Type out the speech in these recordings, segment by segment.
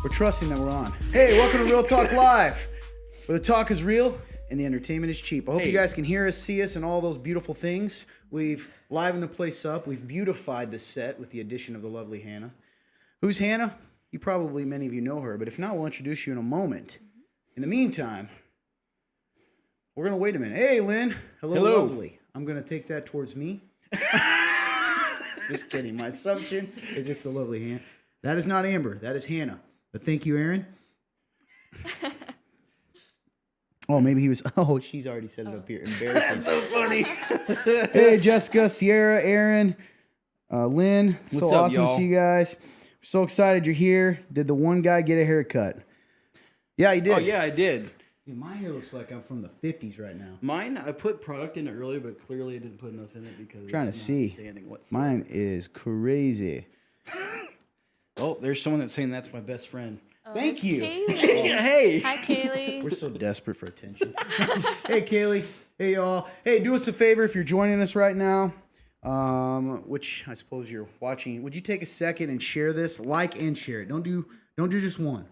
We're trusting that we're on. Hey, welcome to Real Talk Live, where the talk is real and the entertainment is cheap. I hope you guys can hear us, see us, and all those beautiful things. We've livened the place up. We've beautified the set with the addition of the lovely Hannah. Who's Hannah? Many of you know her, but if not, we'll introduce you in a moment. In the meantime, we're going to wait a minute. Hey, Lynn. Hello, lovely. I'm going to take that towards me. Just kidding. My assumption is it's the lovely Hannah. That is not Amber. That is Hannah. But thank you, Aaron. Oh, maybe he was. Oh, she's already set it up here. Embarrassing. That's so funny. Hey, Jessica, Sierra, Aaron, Lynn. What's so up, awesome y'all? to see you guys. We're so excited you're here. Did the one guy get a haircut? Yeah, he did. Oh, yeah, I did. Dude, my hair looks like I'm from the 50s right now. Mine, I put product in it earlier, but clearly I didn't put enough in it because Trying it's to not see. standing whatsoever. Mine is crazy. Oh, there's someone that's saying that's my best friend. Oh, Thank it's you. Kaylee. Yeah, hey. Hi, Kaylee. We're so desperate for attention. Hey, Kaylee. Hey, y'all. Hey, do us a favor if you're joining us right now, which I suppose you're watching. Would you take a second and share this? Like and share it. Don't do just one.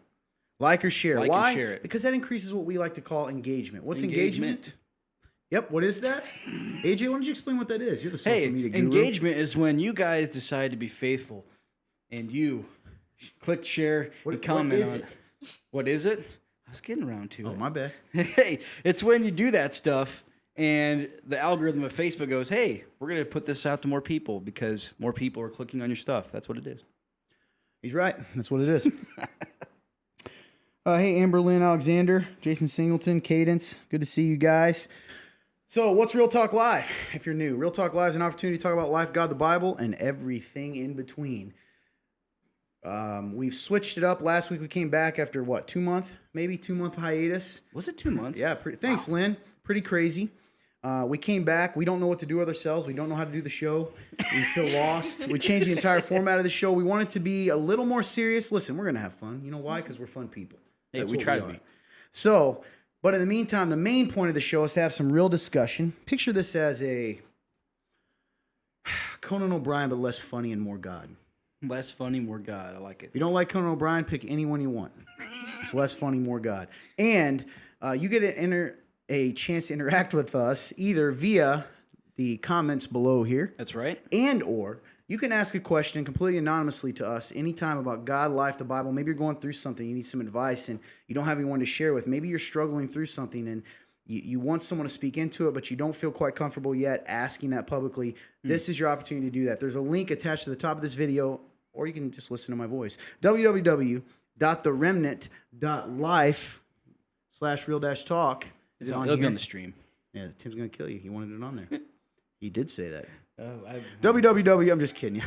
Like or share. Like Why? and share it. Because that increases what we like to call engagement. What's engagement? Yep. What is that? AJ, why don't you explain what that is? You're the social Hey, media guru. engagement is when you guys decide to be faithful and you click share and comment what is on it? What is it? I was getting around to Oh, it. my bad. Hey, it's when you do that stuff and the algorithm of Facebook goes, hey, we're going to put this out to more people because more people are clicking on your stuff. That's what it is. He's right. That's what it is. Hey, Amber Lynn Alexander, Jason Singleton, Cadence. Good to see you guys. So, what's Real Talk Live? If you're new, Real Talk Live is an opportunity to talk about life, God, the Bible, and everything in between. We've switched it up. Last week we came back after what, 2 month hiatus. Was it 2 months? Yeah, thanks, wow. Lynn. Pretty crazy. We came back. We don't know what to do with ourselves. We don't know how to do the show. We feel lost. We changed the entire format of the show. We want it to be a little more serious. Listen, we're going to have fun. You know why? Because we're fun people. Hey, we try to be. So, but in the meantime, the main point of the show is to have some real discussion. Picture this as a Conan O'Brien, but less funny and more God. Less funny, more God. I like it. If you don't like Conan O'Brien, pick anyone you want. It's less funny, more God. And you get a chance to interact with us either via the comments below here. That's right. And or you can ask a question completely anonymously to us anytime about God, life, the Bible. Maybe you're going through something, you need some advice, and you don't have anyone to share with. Maybe you're struggling through something and you want someone to speak into it, but you don't feel quite comfortable yet asking that publicly. This is your opportunity to do that. There's a link attached to the top of this video, or you can just listen to my voice. www.theremnant.life/real-talk. Is it on It'll here? be on the stream. Yeah, Tim's going to kill you. He wanted it on there. He did say that. I'm just kidding you.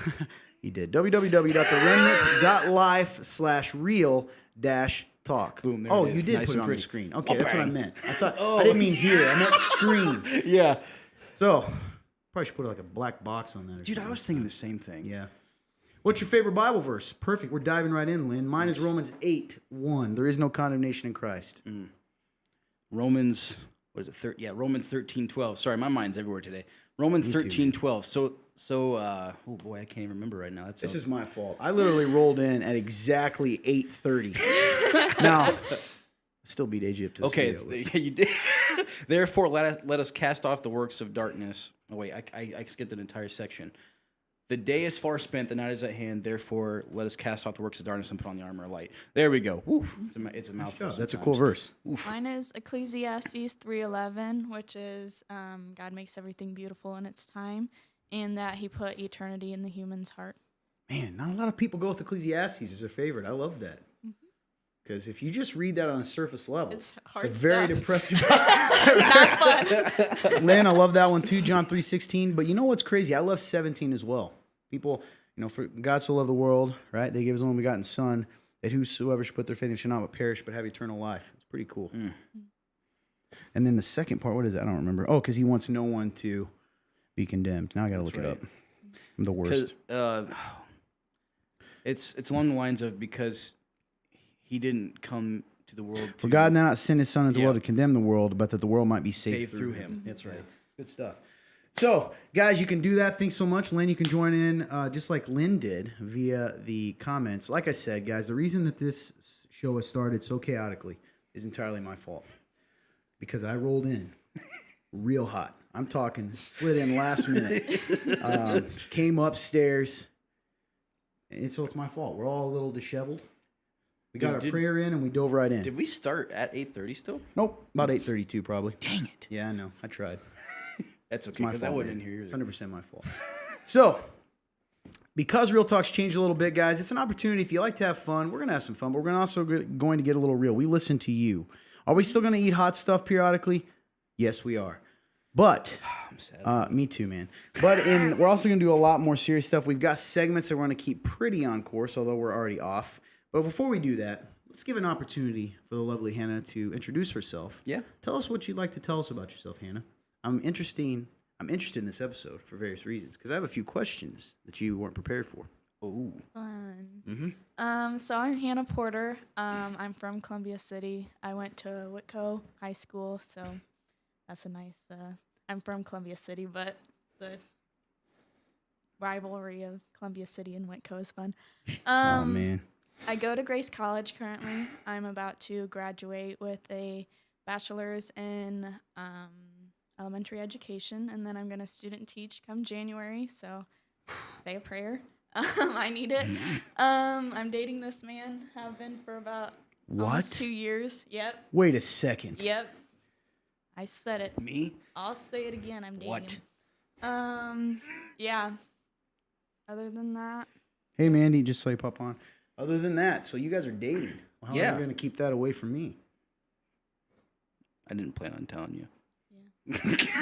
He did. www.theremnant.life/real-talk. Boom, there oh, it is. you did Nice put it and on the pretty. screen. Okay, Oh, that's what I bang. meant. I didn't mean here. I meant screen. Yeah. So, probably should put like a black box on that. Dude, I was thinking the same thing. Yeah. What's your favorite Bible verse? Perfect. We're diving right in, Lynn. Mine is Romans 8:1. There is no condemnation in Christ. Romans, what is it? Romans 13:12. Sorry, my mind's everywhere today. Romans 13:12. Oh boy, I can't even remember right now. This is my fault. I literally rolled in at exactly 8:30. Now, I still beat AJ up to the okay. studio. You did. Therefore, let us cast off the works of darkness. Oh wait, I skipped an entire section. The day is far spent, the night is at hand. Therefore, let us cast off the works of darkness and put on the armor of light. There we go. Woo. It's a mouthful. That's a cool verse. Oof. Mine is Ecclesiastes 3:11, which is God makes everything beautiful in its time, and that He put eternity in the human's heart. Man, not a lot of people go with Ecclesiastes as their favorite. I love that. Because if you just read that on a surface level, It's hard a very stuff. depressing. Not fun. Lynn, I love that one too, John 3:16. But you know what's crazy? I love 17 as well. People, for God so loved the world, right? They gave His only begotten Son, that whosoever should put their faith in Him should not but perish, but have eternal life. It's pretty cool. And then the second part, what is it? I don't remember. Oh, because He wants no one to be condemned. Now I got to look it up. I'm the worst. It's along the lines of because He didn't come to the world to... For God did not send His Son into the world to condemn the world, but that the world might be saved through Him. That's right. Good stuff. So, guys, you can do that. Thanks so much. Lynn, you can join in just like Lynn did via the comments. Like I said, guys, the reason that this show has started so chaotically is entirely my fault. Because I rolled in real hot. I'm talking slid in last minute. Came upstairs. And so it's my fault. We're all a little disheveled. We got our prayer in and we dove right in. Did we start at 8:30 still? Nope. About 8:32 probably. Dang it. Yeah, I know. I tried. That's It's okay, my because I fault. wasn't in here either. It's 100% my fault. So, because Real Talk's changed a little bit, guys, it's an opportunity. If you like to have fun, we're going to have some fun, but we're also going to get a little real. We listen to you. Are we still going to eat hot stuff periodically? Yes, we are. But, I'm sad. me too, man. But we're also going to do a lot more serious stuff. We've got segments that we're going to keep pretty on course, although we're already off. But before we do that, let's give an opportunity for the lovely Hannah to introduce herself. Yeah. Tell us what you'd like to tell us about yourself, Hannah. I'm interested in this episode for various reasons because I have a few questions that you weren't prepared for. Oh. Fun. So I'm Hannah Porter. I'm from Columbia City. I went to Whitco High School, so that's a nice. I'm from Columbia City, but the rivalry of Columbia City and Whitco is fun. Oh man. I go to Grace College currently. I'm about to graduate with a bachelor's in elementary education, and then I'm going to student teach come January, so say a prayer. I need it. I'm dating this man, have been for about almost 2 years. Yep. Wait a second. Yep. I said it. Me? I'll say it again. I'm dating What? him. Yeah. Other than that. Hey, Mandy, just saw you pop on. Other than that, so you guys are dating. Well, how are Yeah. you going to keep that away from me? I didn't plan on telling you.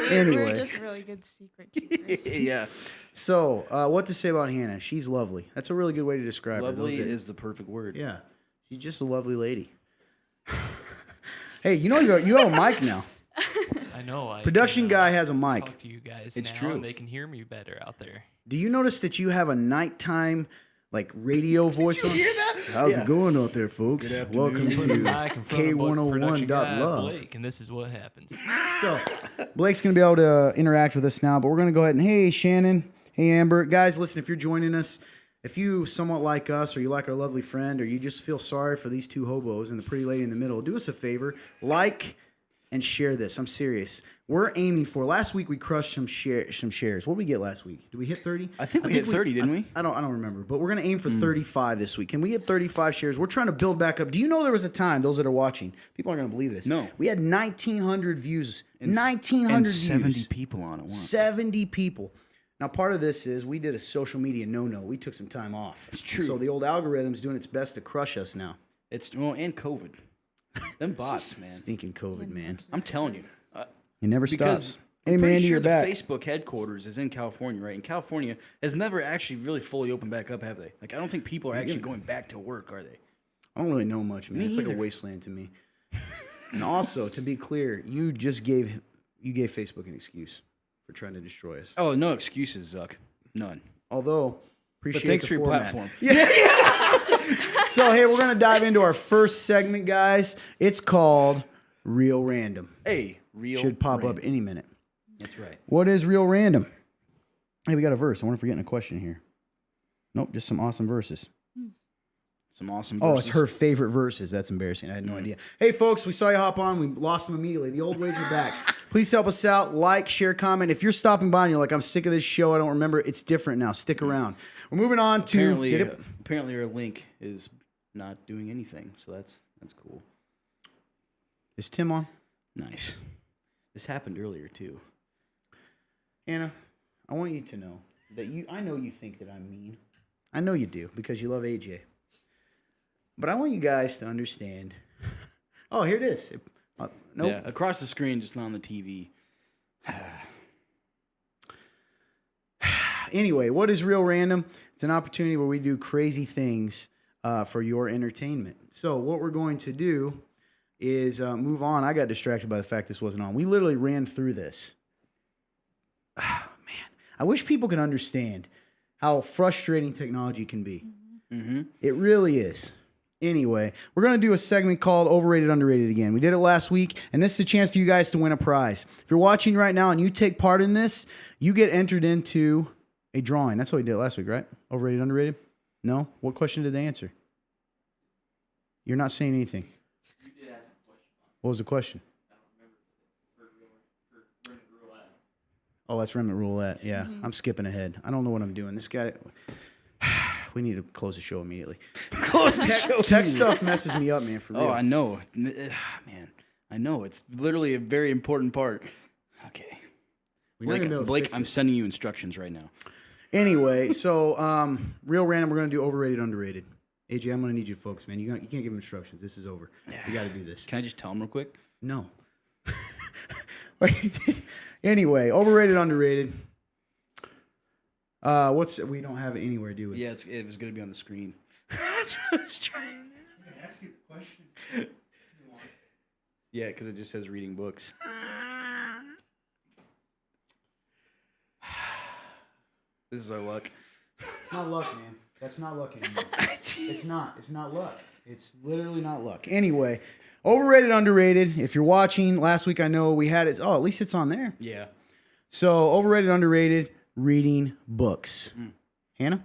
Anyway. We're just really good secret keepers. Yeah. So, what to say about Hannah? She's lovely. That's a really good way to describe her. Lovely Those that- is the perfect word. Yeah. She's just a lovely lady. Hey, you know you have a mic now. I know. I Production can, guy has a mic. talk to you guys It's now, true. and they can hear me better out there. Do you notice that you have a nighttime, like, radio voice on? Hear that? How's Yeah. it going out there, folks? Good afternoon. Welcome Put the to mic in front of production guy K101.love. Blake, and this is what happens. So, Blake's going to be able to interact with us now, but we're going to go ahead and, hey, Shannon, hey, Amber. Guys, listen, if you're joining us, if you somewhat like us or you like our lovely friend or you just feel sorry for these two hobos and the pretty lady in the middle, do us a favor, like and share this. I'm serious. We're aiming for, last week we crushed some shares. What did we get last week? Did we hit 30? I think we hit 30, didn't we? I don't remember, but we're going to aim for 35 this week. Can we get 35 shares? We're trying to build back up. Do you know there was a time, those that are watching, people aren't going to believe this. No. We had 1,900 views. And 1,900 views. 70 people on it once. 70 people. Now, part of this is we did a social media no-no. We took some time off. It's true. So the old algorithm's doing its best to crush us now. And COVID. Them bots, man. Stinking COVID, man. I'm telling you. It never Because stops. I'm Hey, pretty Mandy, sure you're the back. Facebook headquarters is in California, right? And California has never actually really fully opened back up, have they? Like, I don't think people are actually going back to work, are they? I don't really know much, man. Me It's like a either. wasteland to me. And also, to be clear, you gave Facebook an excuse for trying to destroy us. Oh, no excuses, Zuck. None. Although, appreciate But thanks the for your format. platform. So, hey, we're going to dive into our first segment, guys. It's called Real Random. Hey, real. Should pop up random. any minute. That's right. What is Real Random? Hey, we got a verse. I wonder if we're getting a question here. Nope, just some awesome verses. Some awesome Oh, verses. it's her favorite verses. That's embarrassing. I had no idea. Hey, folks, we saw you hop on. We lost them immediately. The old ways are back. Please help us out. Like, share, comment. If you're stopping by and you're like, I'm sick of this show, I don't remember, it's different now. Stick around. We're moving on to... Apparently our link is not doing anything, so that's cool. Is Tim on? Nice. This happened earlier too. Anna, I want you to know that I know you think that I'm mean. I know you do because you love AJ. But I want you guys to understand. Oh, here it is. Nope. Yeah, across the screen, just not on the TV. Anyway, what is Real Random? It's an opportunity where we do crazy things for your entertainment. So what we're going to do is move on. I got distracted by the fact this wasn't on. We literally ran through this. Oh, man. I wish people could understand how frustrating technology can be. Mm-hmm. It really is. Anyway, we're going to do a segment called Overrated, Underrated again. We did it last week, and this is a chance for you guys to win a prize. If you're watching right now and you take part in this, you get entered into a drawing. That's what we did last week, right? Overrated, underrated? No? What question did they answer? You're not saying anything. You did ask a question. What was the question? I don't remember. For Remnant Roulette. Oh, that's Remnant Roulette. Yeah, I'm skipping ahead. I don't know what I'm doing. This guy... We need to close the show immediately. Tech stuff messes me up, man, for real. Oh, I know. Man, I know. It's literally a very important part. Okay. Blake, I'm sending you instructions right now. Anyway, so real random, we're going to do overrated, underrated. AJ, I'm going to need you to focus, man. You can't give him instructions. This is over. You got to do this. Can I just tell him real quick? No. Anyway, overrated, underrated. We don't have it anywhere, do we? Yeah, it was going to be on the screen. That's what I was trying. I can ask you the question. Yeah, because it just says reading books. This is our luck. It's not luck, man. That's not luck anymore. It's not. It's not luck. It's literally not luck. Anyway, overrated, underrated. If you're watching, last week I know we had it. Oh, at least it's on there. Yeah. So, overrated, underrated, reading books. Hannah?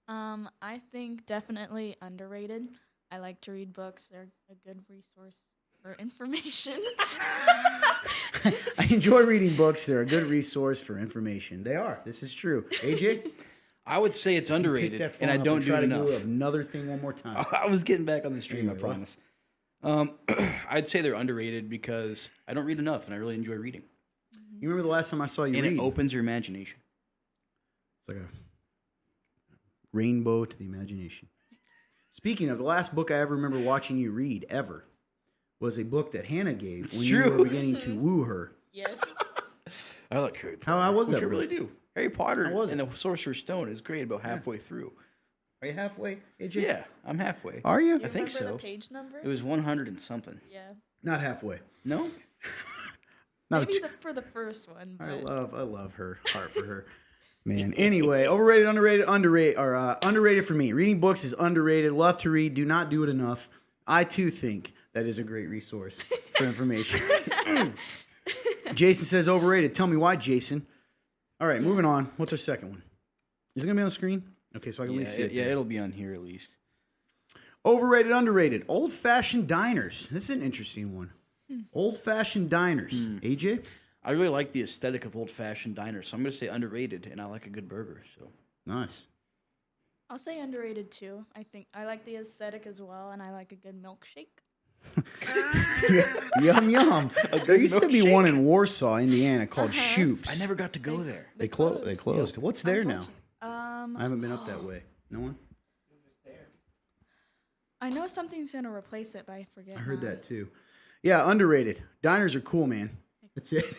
I think definitely underrated. I like to read books. They're a good resource for information. I enjoy reading books. They're a good resource for information. They are. This is true. AJ? I would say it's underrated, and I don't do it enough. Do another thing one more time. I was getting back on the stream, Anyway, I promise. I'd say they're underrated because I don't read enough, and I really enjoy reading. You remember the last time I saw you and read? It opens your imagination. It's like a rainbow to the imagination. Speaking of, the last book I ever remember watching you read, ever, was a book that Hannah gave when you were beginning to woo her. Yes. I like Harry Potter. How was that? I really do. Harry Potter was and the Sorcerer's Stone is great about halfway through. Are you halfway, AJ? Yeah, I'm halfway. Are you? Do you I think remember so. the page number? It was 100 and something. Yeah. Not halfway. No? Maybe for the first one. I But love her heart for her. Man. Anyway, overrated, underrated, underrated for me. Reading books is underrated. Love to read. Do not do it enough. I too think that is a great resource for information. Jason says overrated. Tell me why, Jason. All right, moving on. What's our second one? Is it gonna be on the screen? Okay, so I can at least see it. Yeah, it'll be on here at least. Overrated, underrated. Old-fashioned diners. This is an interesting one. Old-fashioned diners. AJ? I really like the aesthetic of old-fashioned diners, so I'm going to say underrated, and I like a good burger. So Nice. I'll say underrated too. I think I like the aesthetic as well, and I like a good milkshake. Yum, yum. There used to be one in Warsaw, Indiana called Shoop's. I never got to go there. They closed. What's there now? I I haven't been up that way. No one? I know something's gonna replace it, but I forget. I heard now. that too. Yeah, underrated. Diners are cool, man. That's it.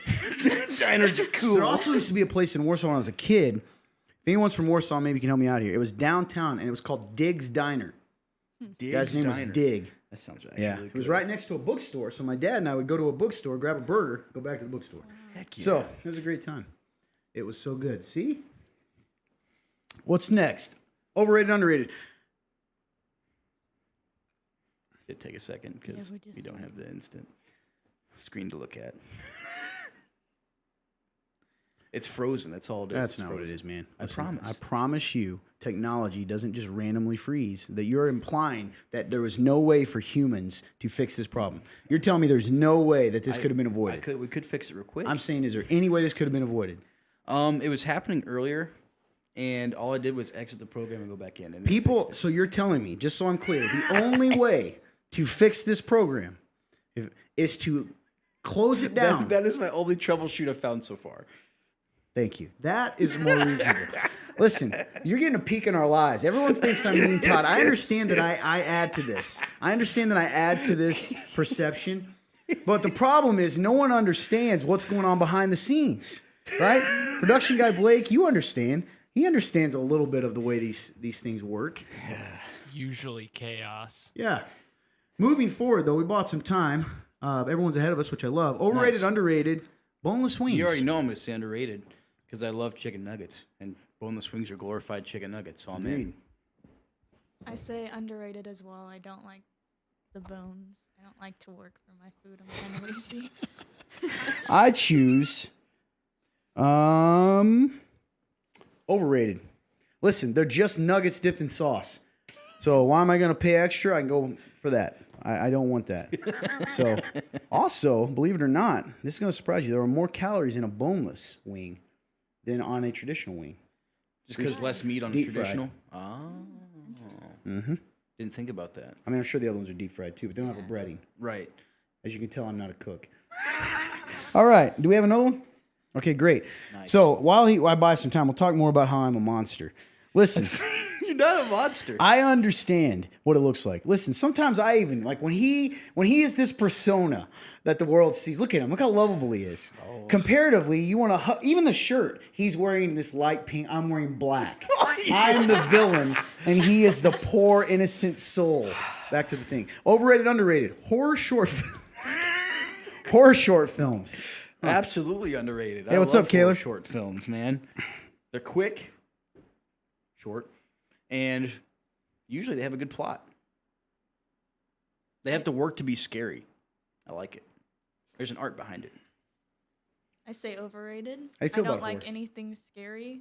Diners are cool. There also used to be a place in Warsaw when I was a kid. If anyone's from Warsaw, maybe you can help me out here. It was downtown, and it was called Dig's Diner. Dig's Guy's name was Diner. Dig. That sounds actually Yeah, really it was good. right next to a bookstore. So my dad and I would go to a bookstore, grab a burger, go back to the bookstore. Heck yeah. So it was a great time. It was so good. See? What's next? Overrated, underrated. It'd take a second because we just we don't have the instant screen to look at. It's frozen. That's all it is. That's It's not what it frozen. is, man. I promise. I promise you, technology doesn't just randomly freeze. That you're implying that there was no way for humans to fix this problem. You're telling me there's no way that this could have been avoided. We could fix it real quick. I'm saying, is there any way this could have been avoided? It was happening earlier, and all I did was exit the program and go back in. And People, fixed so you're telling me, just so I'm clear, the only way to fix this program is to close it it. down. That is my only troubleshoot I've found so far. Thank you. That is more reasonable. Listen, you're getting a peek in our lives. Everyone thinks I'm mean, Todd. I understand that I add to this. I understand that I add to this perception. But the problem is no one understands what's going on behind the scenes, right? Production guy Blake, you understand. He understands a little bit of the way these things work. It's usually chaos. Yeah. Moving forward, though, we bought some time. Everyone's ahead of us, which I love. Overrated, Nice. underrated, boneless wings. You already know I'm going to say underrated because I love chicken nuggets, and boneless wings are glorified chicken nuggets, so I'm in. I say underrated as well. I don't like the bones. I don't like to work for my food. I'm kind of lazy. I choose overrated. Listen, they're just nuggets dipped in sauce. So why am I going to pay extra? I can go for that. I don't want that. So also, believe it or not, this is going to surprise you. There are more calories in a boneless wing than on a traditional wing. Just because less meat on a Deep fried. traditional? Oh. Mm-hmm. Didn't think about that. I mean, I'm sure the other ones are deep fried too, but they don't have a breading. Right. As you can tell, I'm not a cook. All right. Do we have another one? Okay, great. Nice. So while I buy some time, we'll talk more about how I'm a monster. Listen, You're not a monster. I understand what it looks like. Listen, sometimes I even like when he is this persona that the world sees. Look at him. Look how lovable he is. Oh. Comparatively, you want to even the shirt. He's wearing this light pink. I'm wearing black. Oh, yeah. I'm the villain, and he is the poor innocent soul. Back to the thing. Overrated, underrated. Horror short films. Absolutely underrated. Hey, what's up, Kaylor? Short films, man. They're quick, short, and usually they have a good plot. They have to work to be scary. I like it. There's an art behind it. I say overrated. How do you feel I don't about like horror? anything scary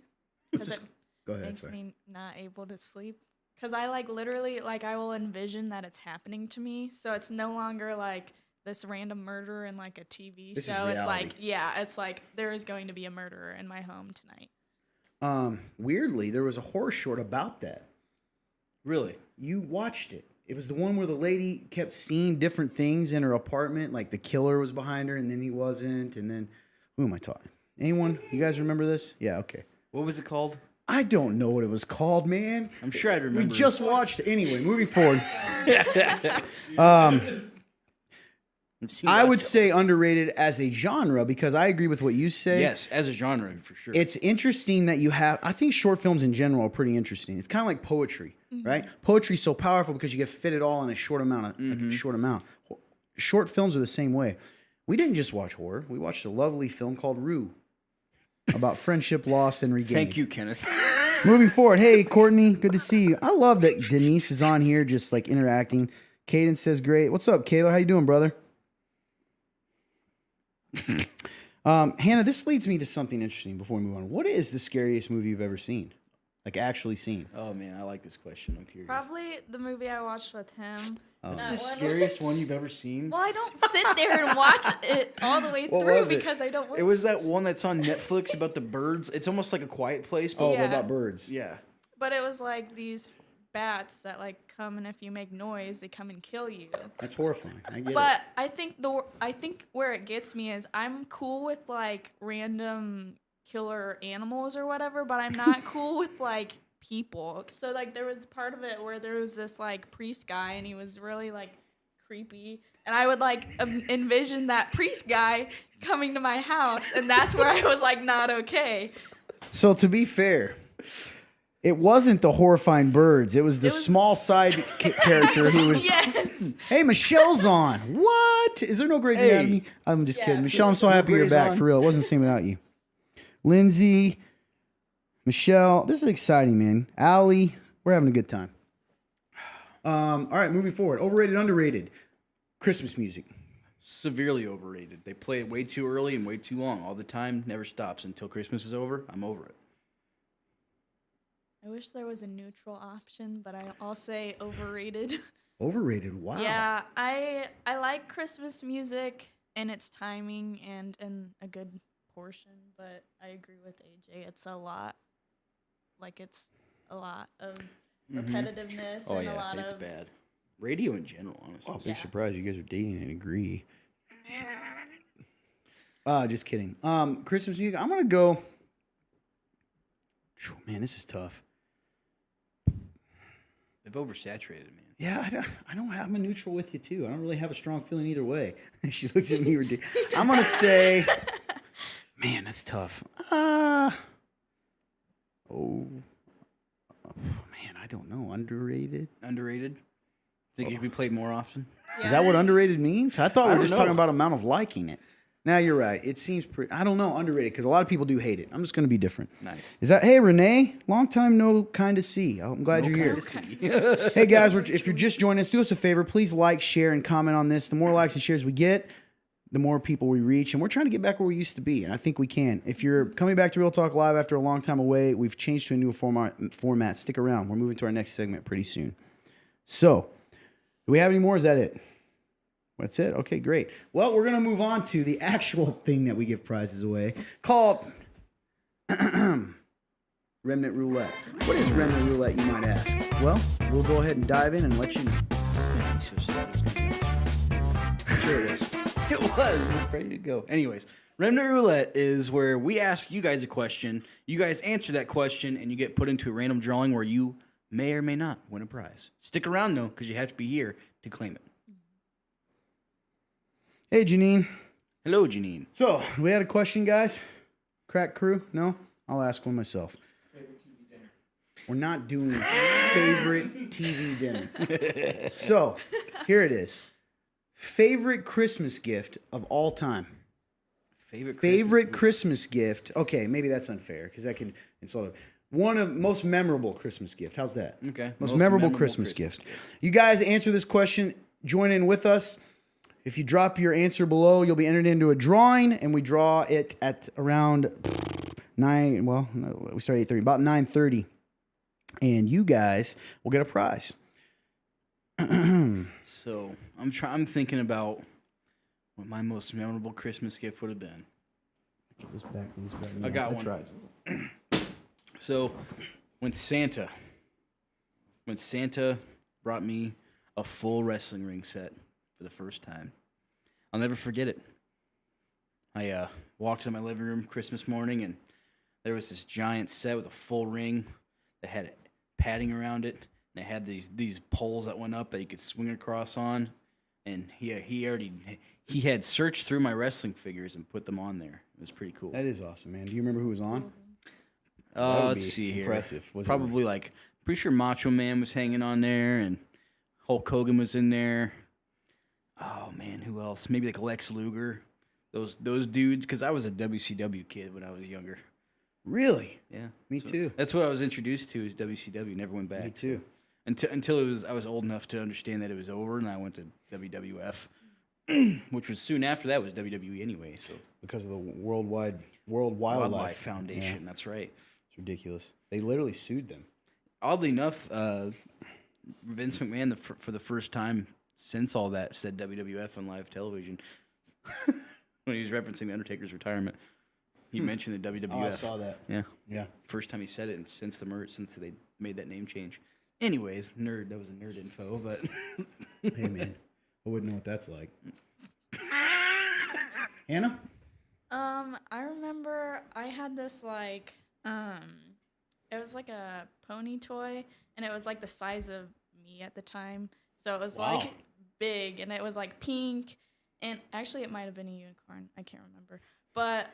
because it Go ahead. makes Sorry. me not able to sleep. Because I like literally like I will envision that it's happening to me, so it's no longer like this random murder in like a TV This is show. It's reality. like it's like there is going to be a murderer in my home tonight. Weirdly, there was a horror short about that. Really? You watched it. It was the one where the lady kept seeing different things in her apartment, like the killer was behind her and then he wasn't, and then who am I talking? Anyone? You guys remember this? Yeah, okay. What was it called? I don't know what it was called, man. I'm sure I'd remember. We just watched it. Anyway, moving forward. I would say underrated as a genre because I agree with what you say. Yes, as a genre, for sure. It's interesting that you have. I think short films in general are pretty interesting. It's kind of like poetry, right? Poetry's so powerful because you get fit it all in a short amount Short films are the same way. We didn't just watch horror. We watched a lovely film called Rue about friendship lost and regained. Thank you, Kenneth. Moving forward. Hey, Courtney, good to see you. I love that Denise is on here just like interacting. Caden says great. What's up, Kayla? How you doing, brother? Hannah, this leads me to something interesting before we move on. What is the scariest movie you've ever seen? Like actually seen? Oh man, I like this question. I'm curious. Probably the movie I watched with him. What's That the one. scariest one you've ever seen? Well, I don't sit there and watch it all the way What through was it? because I don't. It was that one that's on Netflix about the birds. It's almost like A Quiet Place. But Oh, Yeah. about birds. yeah. But it was like these bats that like come and if you make noise, they come and kill you. That's horrifying. I get But I think where it gets me is I'm cool with like random killer animals or whatever, but I'm not cool with like people. So like there was part of it where there was this like priest guy and he was really like creepy, and I would like envision that priest guy coming to my house, and that's where I was like not okay. it. So to be fair, it wasn't the horrifying birds. It was the small side character who was. Yes. Hey, Michelle's on. What? Is there no Grey's Hey. Anatomy? I'm just Yeah. kidding. Michelle, I'm so happy you're Grey's back on. for real. It wasn't the same without you. Lindsay, Michelle, this is exciting, man. Allie, we're having a good time. All right, moving forward. Overrated, underrated. Christmas music. Severely overrated. They play it way too early and way too long. All the time, never stops until Christmas is over. I'm over it. I wish there was a neutral option, but I'll say overrated. Overrated. Wow. Yeah, I like Christmas music and its timing and a good portion, but I agree with AJ. It's a lot. Like it's a lot of repetitiveness Oh and a yeah, lot it's of bad. Radio in general, honestly. Oh, big Yeah. surprise. You guys are dating and agree. Just kidding. Christmas music. I'm gonna go. Man, this is tough. They've oversaturated, man. Yeah, I don't have. I'm a neutral with you too. I don't really have a strong feeling either way. She looks at me ridiculous. I'm gonna say, man, that's tough. Man, I don't know. Underrated. Underrated. Think it should be played more often. Is that what underrated means? I thought we I were don't just talking know. about amount of liking it. Now you're right. It seems pretty. I don't know, underrated because a lot of people do hate it. I'm just going to be different. Nice. Is that hey Renee? Long time no kind of see. I'm glad you're here. Hey guys, if you're just joining us, do us a favor. Please like, share, and comment on this. The more likes and shares we get, the more people we reach, and we're trying to get back where we used to be, and I think we can. If you're coming back to Real Talk Live after a long time away, we've changed to a new format. Stick around. We're moving to our next segment pretty soon. So, do we have any more? Is that it? That's it? Okay, great. Well, we're going to move on to the actual thing that we give prizes away, called Remnant Roulette. What is Remnant Roulette, you might ask? Well, we'll go ahead and dive in and let you know. Sure it is. It was. We're ready to go. Anyways, Remnant Roulette is where we ask you guys a question. You guys answer that question, and you get put into a random drawing where you may or may not win a prize. Stick around, though, because you have to be here to claim it. Hey, Janine. Hello, Janine. So, we had a question, guys? Crack crew? No? I'll ask one myself. Favorite TV dinner. We're not doing favorite TV dinner. So, here it is. Favorite Christmas gift of all time. Favorite Christmas gift. Okay, maybe that's unfair because that can insult it. One of most memorable Christmas gift. How's that? Okay. Most memorable Christmas gift. You guys answer this question. Join in with us. If you drop your answer below, you'll be entered into a drawing, and we draw it at around 9. Well, no, we start at 8:30, about 9:30, and you guys will get a prize. So I'm thinking about what my most memorable Christmas gift would have been. Get this back. I got one. Tried. So when Santa brought me a full wrestling ring set for the first time, I'll never forget it. I walked into my living room Christmas morning, and there was this giant set with a full ring that had padding around it, and it had these poles that went up that you could swing across on. And he had searched through my wrestling figures and put them on there. It was pretty cool. That is awesome, man. Do you remember who was on? Let's see here. Impressive. Probably pretty sure Macho Man was hanging on there, and Hulk Hogan was in there. Oh man, who else? Maybe like Lex Luger. Those dudes, because I was a WCW kid when I was younger. Really? Yeah, Me too. That's what I was introduced to is WCW. Never went back. Me too. Until I was old enough to understand that it was over, and I went to WWF, which was soon after that was WWE anyway. So Because of the World Wildlife Foundation. Yeah. That's right. It's ridiculous. They literally sued them. Oddly enough, Vince McMahon, for the first time since all that, said WWF on live television when he was referencing the Undertaker's retirement. He mentioned the WWF. Oh, I saw that. Yeah, Yeah. first time he said it, and since they made that name change. Anyways, that was a nerd info, but Hey, man. I wouldn't know what that's like. Hannah? I remember I had this it was like a pony toy, and it was like the size of me at the time. So it was like big, and it was like pink, and actually it might have been a unicorn. I can't remember, but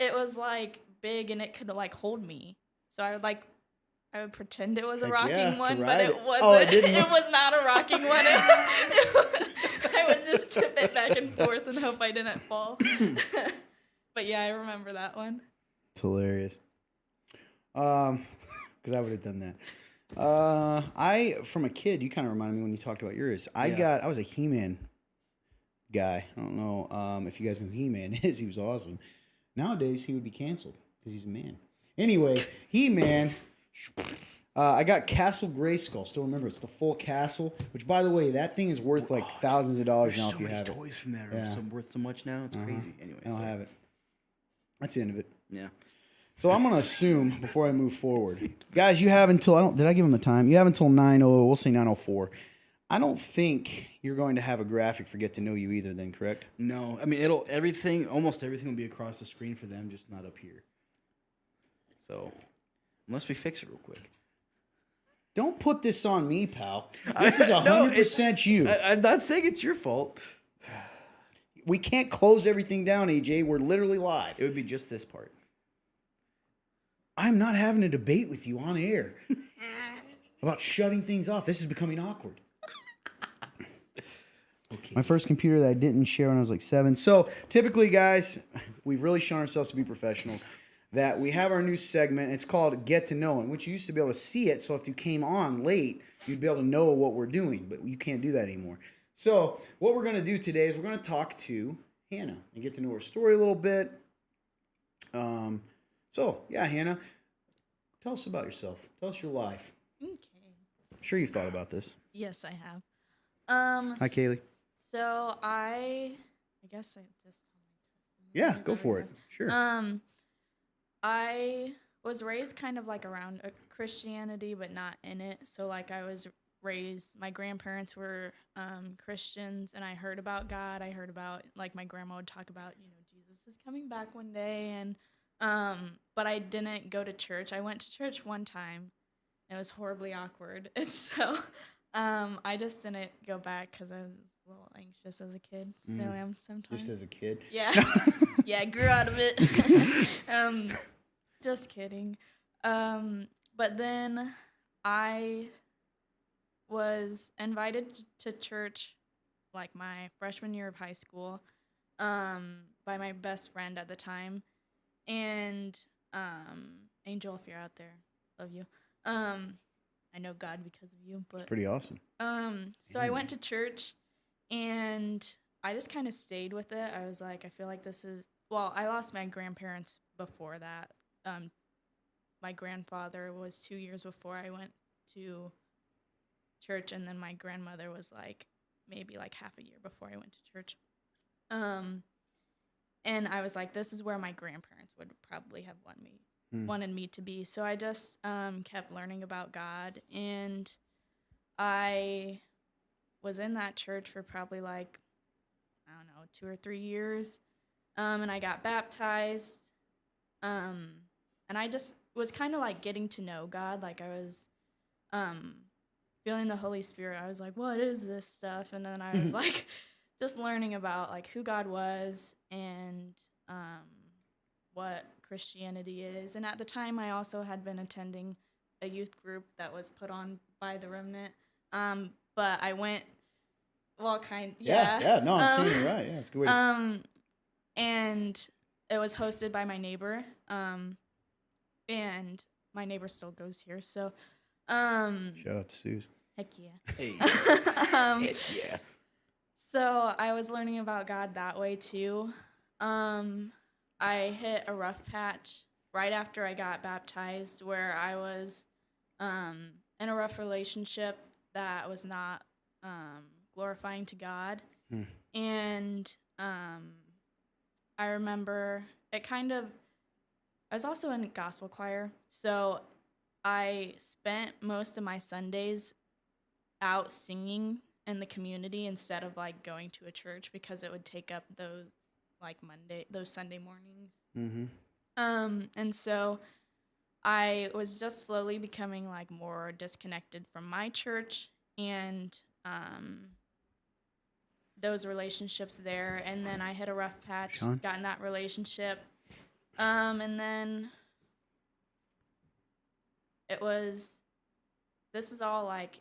it was like big, and it could like hold me. So I would pretend it was a rocking one, but it wasn't. It was not a rocking one. I would just tip it back and forth and hope I didn't fall. But yeah, I remember that one. It's hilarious. Because I would have done that. From a kid, you kind of reminded me when you talked about yours. I was a He-Man guy. I don't know if you guys know who He-Man is. He was awesome. Nowadays, he would be canceled because he's a man. Anyway, He-Man. I got Castle Grayskull. Still remember, it's the full castle. Which, by the way, that thing is worth like thousands of dollars now if you have it. There's so many toys from that are worth so much now. It's crazy. Anyway, I don't have it. That's the end of it. Yeah. So I'm gonna assume before I move forward, guys, you have until did I give them the time? You have until 9:00. We'll say 9:04. I don't think you're going to have a graphic for Get to Know You either. Then, correct? No, I mean almost everything will be across the screen for them, just not up here. So, unless we fix it real quick. Don't put this on me, pal. This is 100% you. I'm not saying it's your fault. We can't close everything down, AJ. We're literally live. It would be just this part. I'm not having a debate with you on air about shutting things off. This is becoming awkward. Okay. My first computer that I didn't share when I was like 7. So typically, guys, we've really shown ourselves to be professionals. That we have our new segment. It's called Get to Know, in which you used to be able to see it. So if you came on late, you'd be able to know what we're doing. But you can't do that anymore. So what we're going to do today is we're going to talk to Hannah and get to know her story a little bit. So yeah, Hannah, tell us about yourself. Tell us your life. Okay. I'm sure you've thought about this. Yes, I have. Hi, Kaylee. So I guess I just. Yeah, go for it. Sure. I was raised kind of like around Christianity, but not in it. So like I was raised, my grandparents were Christians, and I heard about God. I heard about, like, my grandma would talk about, Jesus is coming back one day, and but I didn't go to church. I went to church one time. It was horribly awkward, and so I just didn't go back because I was a little anxious as a kid. Still am sometimes. Just as a kid. Yeah. Yeah, I grew out of it. Just kidding. But then I was invited to church like my freshman year of high school by my best friend at the time. And Angel, if you're out there, love you. I know God because of you, but It's pretty awesome. so I went to church and I just kind of stayed with it. I was like, I feel like this is, well, I lost my grandparents before that. My grandfather was 2 years before I went to church, and then my grandmother was like maybe like half a year before I went to church. And I was like, this is where my grandparents would probably have wanted me to be. So I just kept learning about God, and I was in that church for probably like, I don't know, 2 or 3 years. And I got baptized. And I just was kind of like getting to know God. Like I was feeling the Holy Spirit. I was like, what is this stuff? And then I was like just learning about like who God was and what Christianity is. And at the time, I also had been attending a youth group that was put on by the Remnant. But I went, well, Yeah, no, I'm seeing you right. Yeah, it's a good way to... And it was hosted by my neighbor. And my neighbor still goes here, so Shout out to Suze. heck yeah. Hey. Heck yeah. So I was learning about God that way too. I hit a rough patch right after I got baptized where I was in a rough relationship that was not glorifying to God. And I remember it I was also in gospel choir, so I spent most of my Sundays out singing in the community instead of like going to a church because it would take up those Sunday mornings. And so I was just slowly becoming like more disconnected from my church and those relationships there. And then I hit a rough patch, got in that relationship. And then this is all like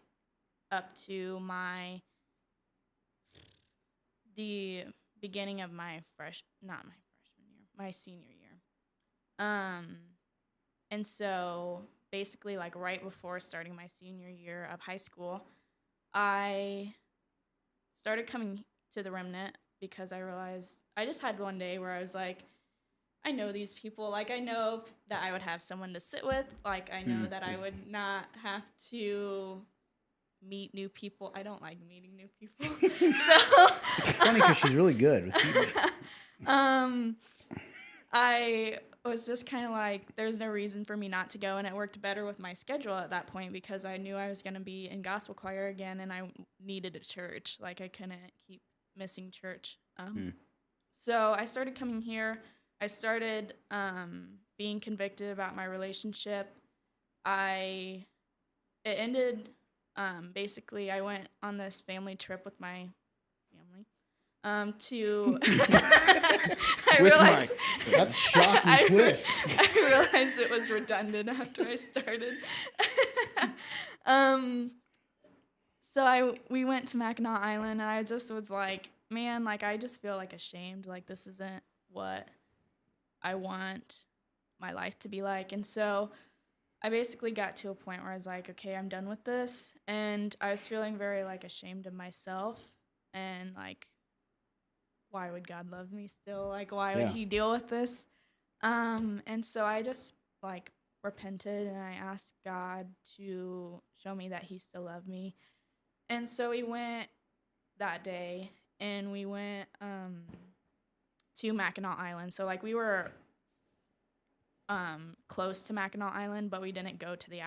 up to the beginning of my senior year. And so basically like right before starting my senior year of high school, I started coming to the Remnant because I realized I just had one day where I was like, I know these people. Like, I know that I would have someone to sit with. Like, I know that I would not have to meet new people. I don't like meeting new people. So it's funny because she's really good with people. I was just kind of like, there's no reason for me not to go, and it worked better with my schedule at that point because I knew I was going to be in gospel choir again, and I needed a church. Like, I couldn't keep missing church. So I started coming here. I started being convicted about my relationship. It ended, basically, I went on this family trip with my family to... I realized... That's a shocking twist. I realized it was redundant after I started. So we went to Mackinac Island, and I just was like, man, like I just feel like ashamed. Like this isn't what I want my life to be like. And so I basically got to a point where I was like, okay, I'm done with this. And I was feeling very like ashamed of myself and like, why would God love me still? Like, why would he deal with this? And so I just like repented and I asked God to show me that he still loved me. And so we went that day and we went to Mackinac Island. So like we were close to Mackinac Island, but we didn't go to the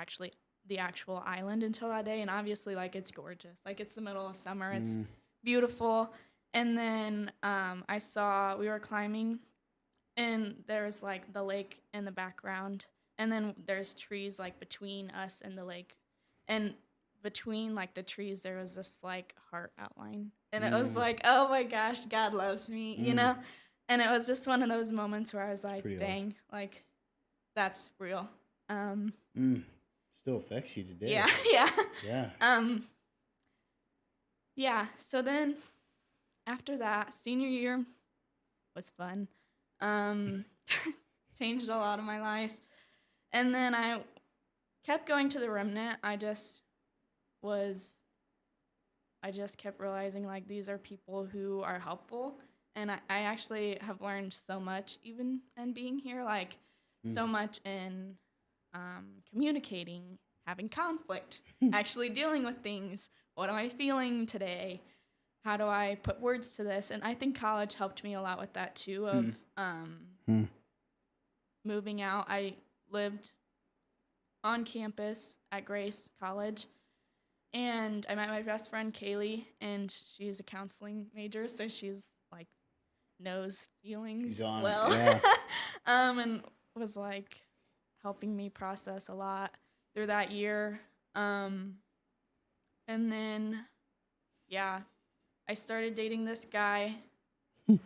actual island until that day. And obviously like it's gorgeous. Like it's the middle of summer. It's beautiful. And then we were climbing and there's like the lake in the background. And then there's trees like between us and the lake. And between like the trees there was this like heart outline. And it was like, oh my gosh, God loves me, you know? And it was just one of those moments where I was like, dang, like that's real. Still affects you today. Yeah. Yeah. So then after that, senior year was fun. Changed a lot of my life. And then I kept going to the remnant. I just kept realizing like these are people who are helpful. And I actually have learned so much even in being here, like so much in communicating, having conflict, actually dealing with things. What am I feeling today? How do I put words to this? And I think college helped me a lot with that too, of moving out. I lived on campus at Grace College, and I met my best friend Kaylee, and she's a counseling major, so she's like knows feelings well. And was like helping me process a lot through that year. And then I started dating this guy. This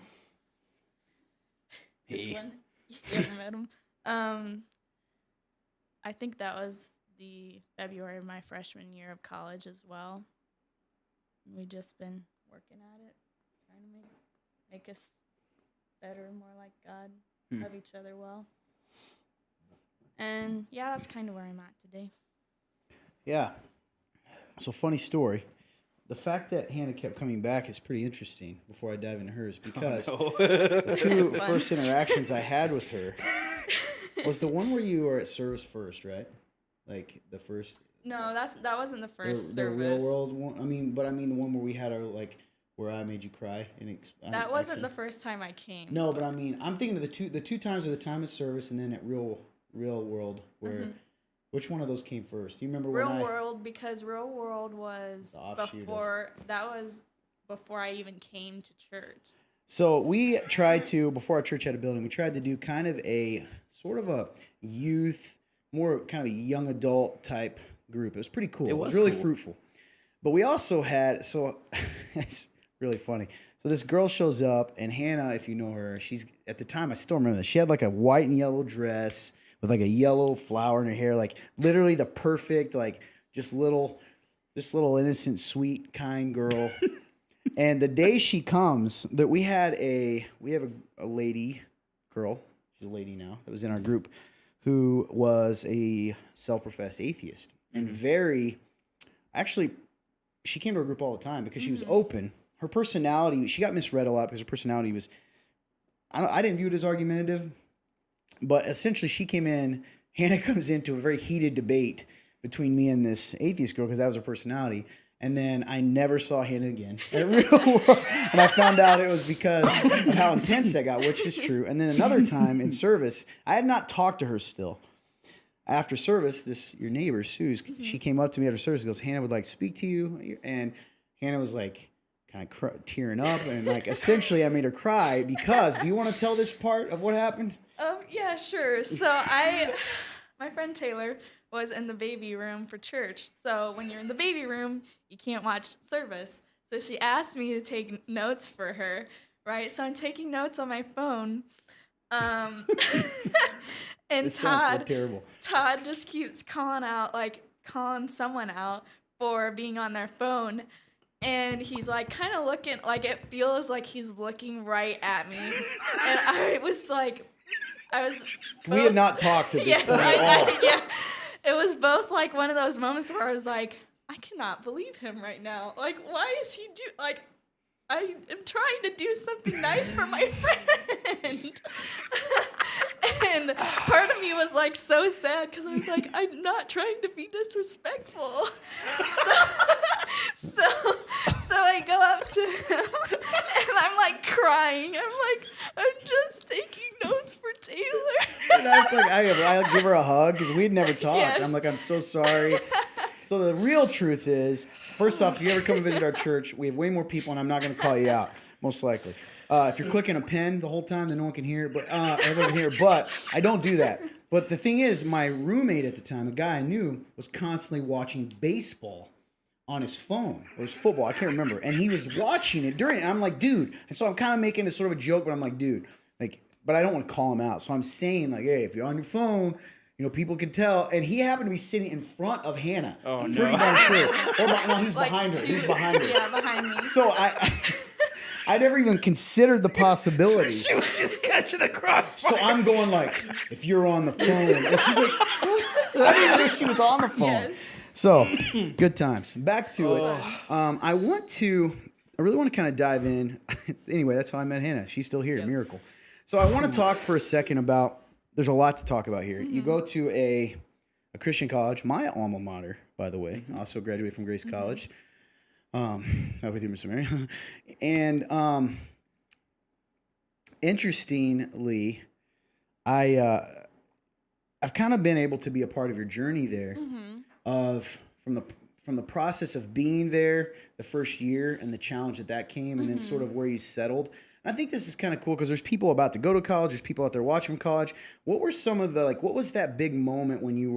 one. You haven't met him. I think that was the February of my freshman year of college as well. We've just been working at it, trying to make us better, more like God, love each other well. And that's kind of where I'm at today. Yeah. So funny story. The fact that Hannah kept coming back is pretty interesting before I dive into hers because the two first interactions I had with her was the one where you were at service first, right? Like the first. No, that wasn't the first the service. Real world one. I mean the one where we had our where I made you cry. That wasn't the first time I came. No, but I mean I'm thinking of the two times of the time at service and then at real world where. Which one of those came first? Do you remember Real World, because Real World was before I even came to church. So we tried to, before our church had a building, we tried to do kind of a sort of a youth, more kind of a young adult type group. It was pretty cool. It was really fruitful. But we also had, so it's really funny. So this girl shows up, and Hannah, if you know her, she's, at the time, I still remember this, she had like a white and yellow dress with like a yellow flower in her hair, like literally the perfect, like this little innocent, sweet, kind girl. And the day she comes, that we have a lady girl, she's a lady now, that was in our group, who was a self-professed atheist and she came to our group all the time because she was open. Her personality, she got misread a lot because her personality was, I didn't view it as argumentative. But essentially, she came in, Hannah comes into a very heated debate between me and this atheist girl because that was her personality. And then I never saw Hannah again. And I found out it was because of how intense that got, which is true. And then another time in service, I had not talked to her still. After service, your neighbor, Suze, she came up to me after service and goes, Hannah would like to speak to you. And Hannah was like kind of tearing up. And like essentially I made her cry because, do you want to tell this part of what happened? Yeah, sure. So my friend Taylor was in the baby room for church. So when you're in the baby room, you can't watch service. So she asked me to take notes for her, right? So I'm taking notes on my phone. And this sounds so terrible. Todd just keeps calling someone out for being on their phone. And he's like kind of looking, like it feels like he's looking right at me. And I was like, We had not talked at this yes, point at all. yeah. It was both like one of those moments where I was like, I cannot believe him right now. Like, why is he like, I am trying to do something nice for my friend. And part of me was like so sad because I was like, I'm not trying to be disrespectful. So I go up to him and I'm like crying. I'm like, I'm just taking notes for Taylor. And I was like, I'll give her a hug because we'd never talked. Yes. I'm like, I'm so sorry. So the real truth is, first off, if you ever come and visit our church, we have way more people, and I'm not going to call you out, most likely. If you're clicking a pen the whole time, then no one can hear it. But everyone can hear it. But I don't do that. But the thing is, my roommate at the time, a guy I knew, was constantly watching baseball on his phone or his football. I can't remember. And he was watching it during it. And I'm like, dude. And so I'm kind of making it sort of a joke, but I'm like, dude, like, but I don't want to call him out. So I'm saying like, hey, if you're on your phone, you know, people can tell. And he happened to be sitting in front of Hannah. Oh, I'm no. pretty darn sure. Or, no, he was Like behind her. He was behind her. Yeah, behind me. So I never even considered the possibility. She was just catching the crossfire. So I'm going like, if you're on the phone. And she's like, I didn't know she was on the phone. Yes. So, good times. Back to it. I really want to kind of dive in. Anyway, that's how I met Hannah. She's still here. Yep. Miracle. So I want to talk for a second about, there's a lot to talk about here. You go to a Christian college, my alma mater, by the way. Also graduated from Grace College. Not with you, Mr. Mary. And interestingly, I've kind of been able to be a part of your journey there, from the process of being there the first year and the challenge that came, and then sort of where you settled. And I think this is kind of cool because there's people about to go to college, there's people out there watching from college. What were some of the what was that big moment when you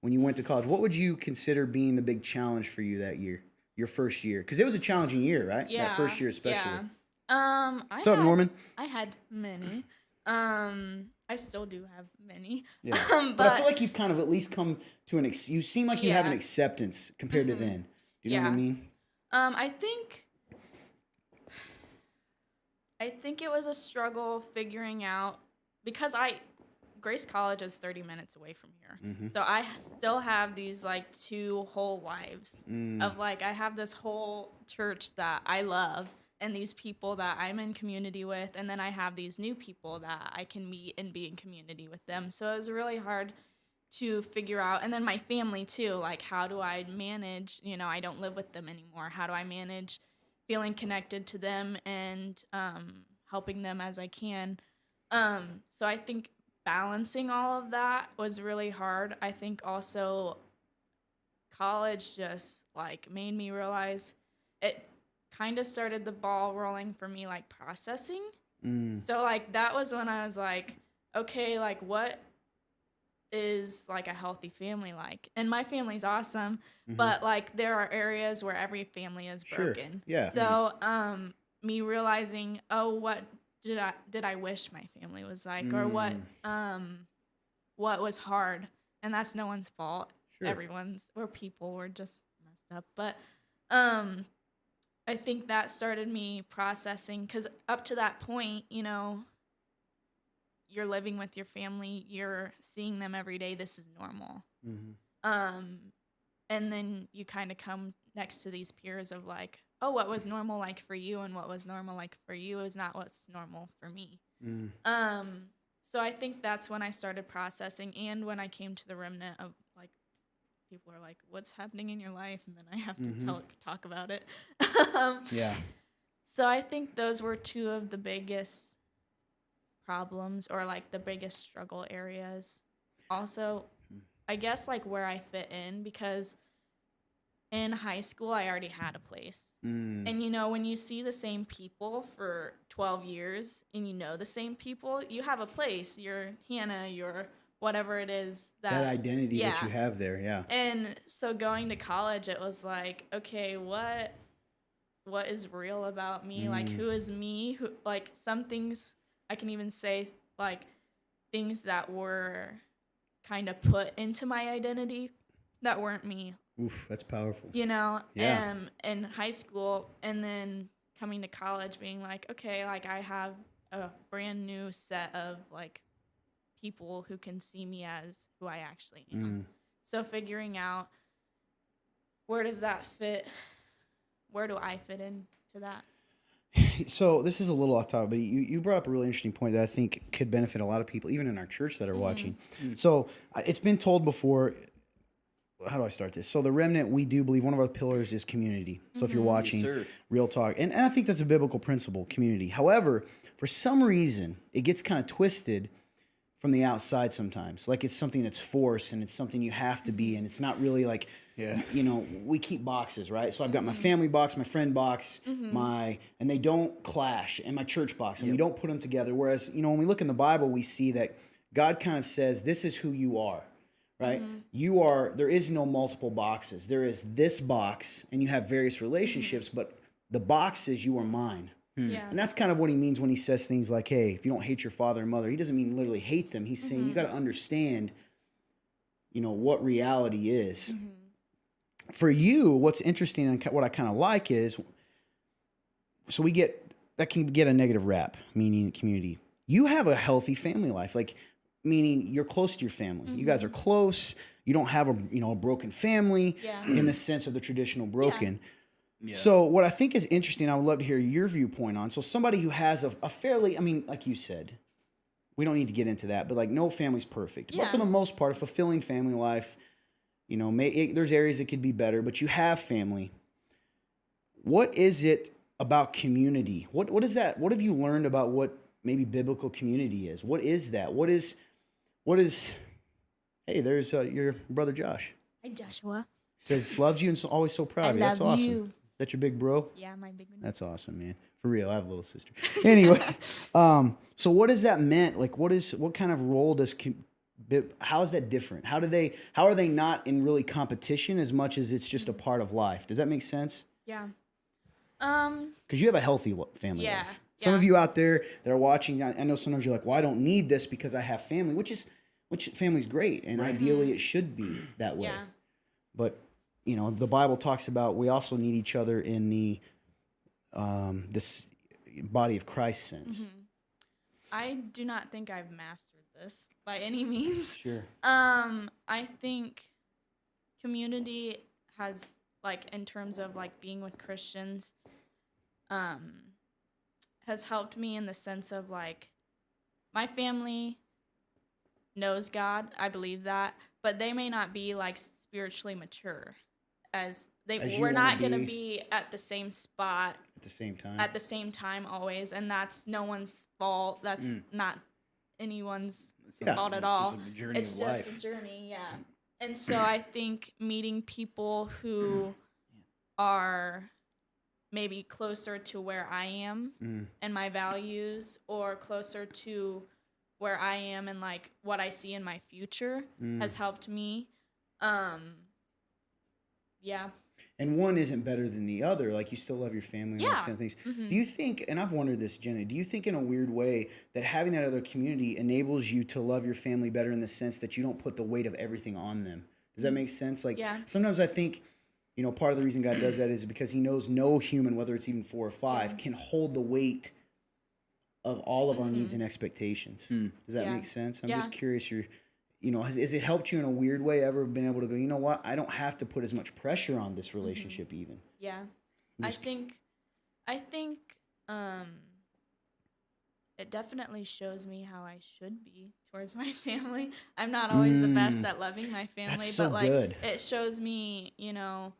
went to college? What would you consider being the big challenge for you that year? Your first year, because it was a challenging year, right? Yeah. That first year especially. Yeah. What's up, Norman? I had many. I still do have many. Yeah. But I feel like you've kind of at least come to you seem like you have an Yeah. acceptance compared to then. Do you know what I mean? I think it was a struggle figuring out, because Grace College is 30 minutes away from here. So I still have these like two whole lives of like, I have this whole church that I love and these people that I'm in community with. And then I have these new people that I can meet and be in community with them. So it was really hard to figure out. And then my family too, like how do I manage, I don't live with them anymore. How do I manage feeling connected to them and helping them as I can? So I think balancing all of that was really hard. I think also college just like made me realize it kind of started the ball rolling for me, like processing. So like that was when I was like, okay, like what is like a healthy family like? And my family's awesome, but like there are areas where every family is broken. Yeah. So me realizing, oh, what did I wish my family was like, or what was hard, and that's no one's fault. Sure. We're people, we're just messed up. But I think that started me processing, because up to that point, you're living with your family, you're seeing them every day, this is normal. And then you kind of come next to these peers of like, oh, what was normal like for you and what was normal like for you is not what's normal for me. So I think that's when I started processing, and when I came to the remnant of like, people are like, what's happening in your life? And then I have to talk about it. Yeah. So I think those were two of the biggest problems, or like the biggest struggle areas. Also, I guess like where I fit in, because in high school I already had a place. And when you see the same people for 12 years and the same people, you have a place. You're Hannah, you're whatever it is that identity that you have there. Yeah. And so going to college, it was like, okay, what is real about me? Like, who is me? Who, like, some things I can even say, like, things that were kind of put into my identity that weren't me. Oof, that's powerful. You know, Yeah. in high school, and then coming to college being like, okay, like I have a brand new set of like people who can see me as who I actually am. So figuring out where does that fit? Where do I fit into that? So this is a little off topic, but you brought up a really interesting point that I think could benefit a lot of people, even in our church that are watching. So it's been told before. How do I start this? So the remnant, we do believe one of our pillars is community. So if you're watching, sir. Real Talk, and I think that's a biblical principle, community. However, for some reason, it gets kind of twisted from the outside sometimes. Like it's something that's forced and it's something you have to be, and it's not really like, you know, we keep boxes, right? So I've got my family box, my friend box, and they don't clash, and my church box, and we don't put them together. Whereas, you know, when we look in the Bible, we see that God kind of says, this is who you are. Right? You are, there is no multiple boxes. There is this box, and you have various relationships, but the box is you are mine. Yeah. And that's kind of what he means when he says things like, hey, if you don't hate your father and mother, he doesn't mean literally hate them. He's saying you got to understand, you know, what reality is. For you, what's interesting and what I kind of like is, so we get, that can get a negative rap, meaning community. You have a healthy family life. Like, meaning you're close to your family. You guys are close. You don't have a broken family in the sense of the traditional broken. Yeah. So what I think is interesting, I would love to hear your viewpoint on. So somebody who has a fairly, I mean, like you said, we don't need to get into that, but like no family's perfect. But for the most part, a fulfilling family life, you know, there's areas that could be better, but you have family. What is it about community? What is that? What have you learned about what maybe biblical community is? What is that? What is, hey, there's your brother Josh. Hi, Joshua. He says loves you and always so proud of you. That's awesome. You. Is that your big bro? Yeah, my big one. That's awesome, man. For real, I have a little sister. Anyway, so what does that meant? Like, what kind of role does, how is that different? How are they not in really competition as much as it's just a part of life? Does that make sense? Yeah. Because you have a healthy family Yeah. life. Some of you out there that are watching, I know sometimes you're like, well, I don't need this because I have family, which family's great, and ideally it should be that way. Yeah. But, you know, the Bible talks about we also need each other in the this body of Christ sense. I do not think I've mastered this by any means. Sure. I think community has, like, in terms of like being with Christians, has helped me in the sense of like my family knows God, I believe that, but they may not be like spiritually mature as we're not going to be at the same spot at the same time always, and that's no one's fault. That's not anyone's Yeah. fault at all. It's a journey It's of just life. a journey, yeah. And so I think meeting people who are maybe closer to where I am and my values, or closer to where I am and like what I see in my future has helped me. Yeah. And one isn't better than the other. Like, you still love your family and those kind of things. Do you think, and I've wondered this, Jenna, do you think in a weird way that having that other community enables you to love your family better in the sense that you don't put the weight of everything on them? Does that make sense? Like, sometimes I think, you know, part of the reason God does that is because he knows no human, whether it's even 4 or 5, can hold the weight of all of our needs and expectations. Does that make sense? I'm just curious, you know, has it helped you in a weird way, ever been able to go, you know what, I don't have to put as much pressure on this relationship even? Yeah. I think it definitely shows me how I should be towards my family. I'm not always the best at loving my family, That's so but like good. it shows me, you know,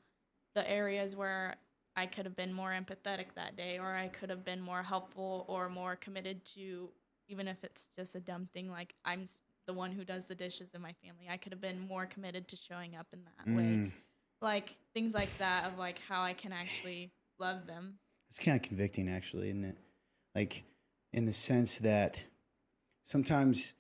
the areas where I could have been more empathetic that day, or I could have been more helpful or more committed to, even if it's just a dumb thing, like I'm the one who does the dishes in my family. I could have been more committed to showing up in that way. Like things like that of like how I can actually love them. It's kind of convicting, actually, isn't it? Like, in the sense that sometimes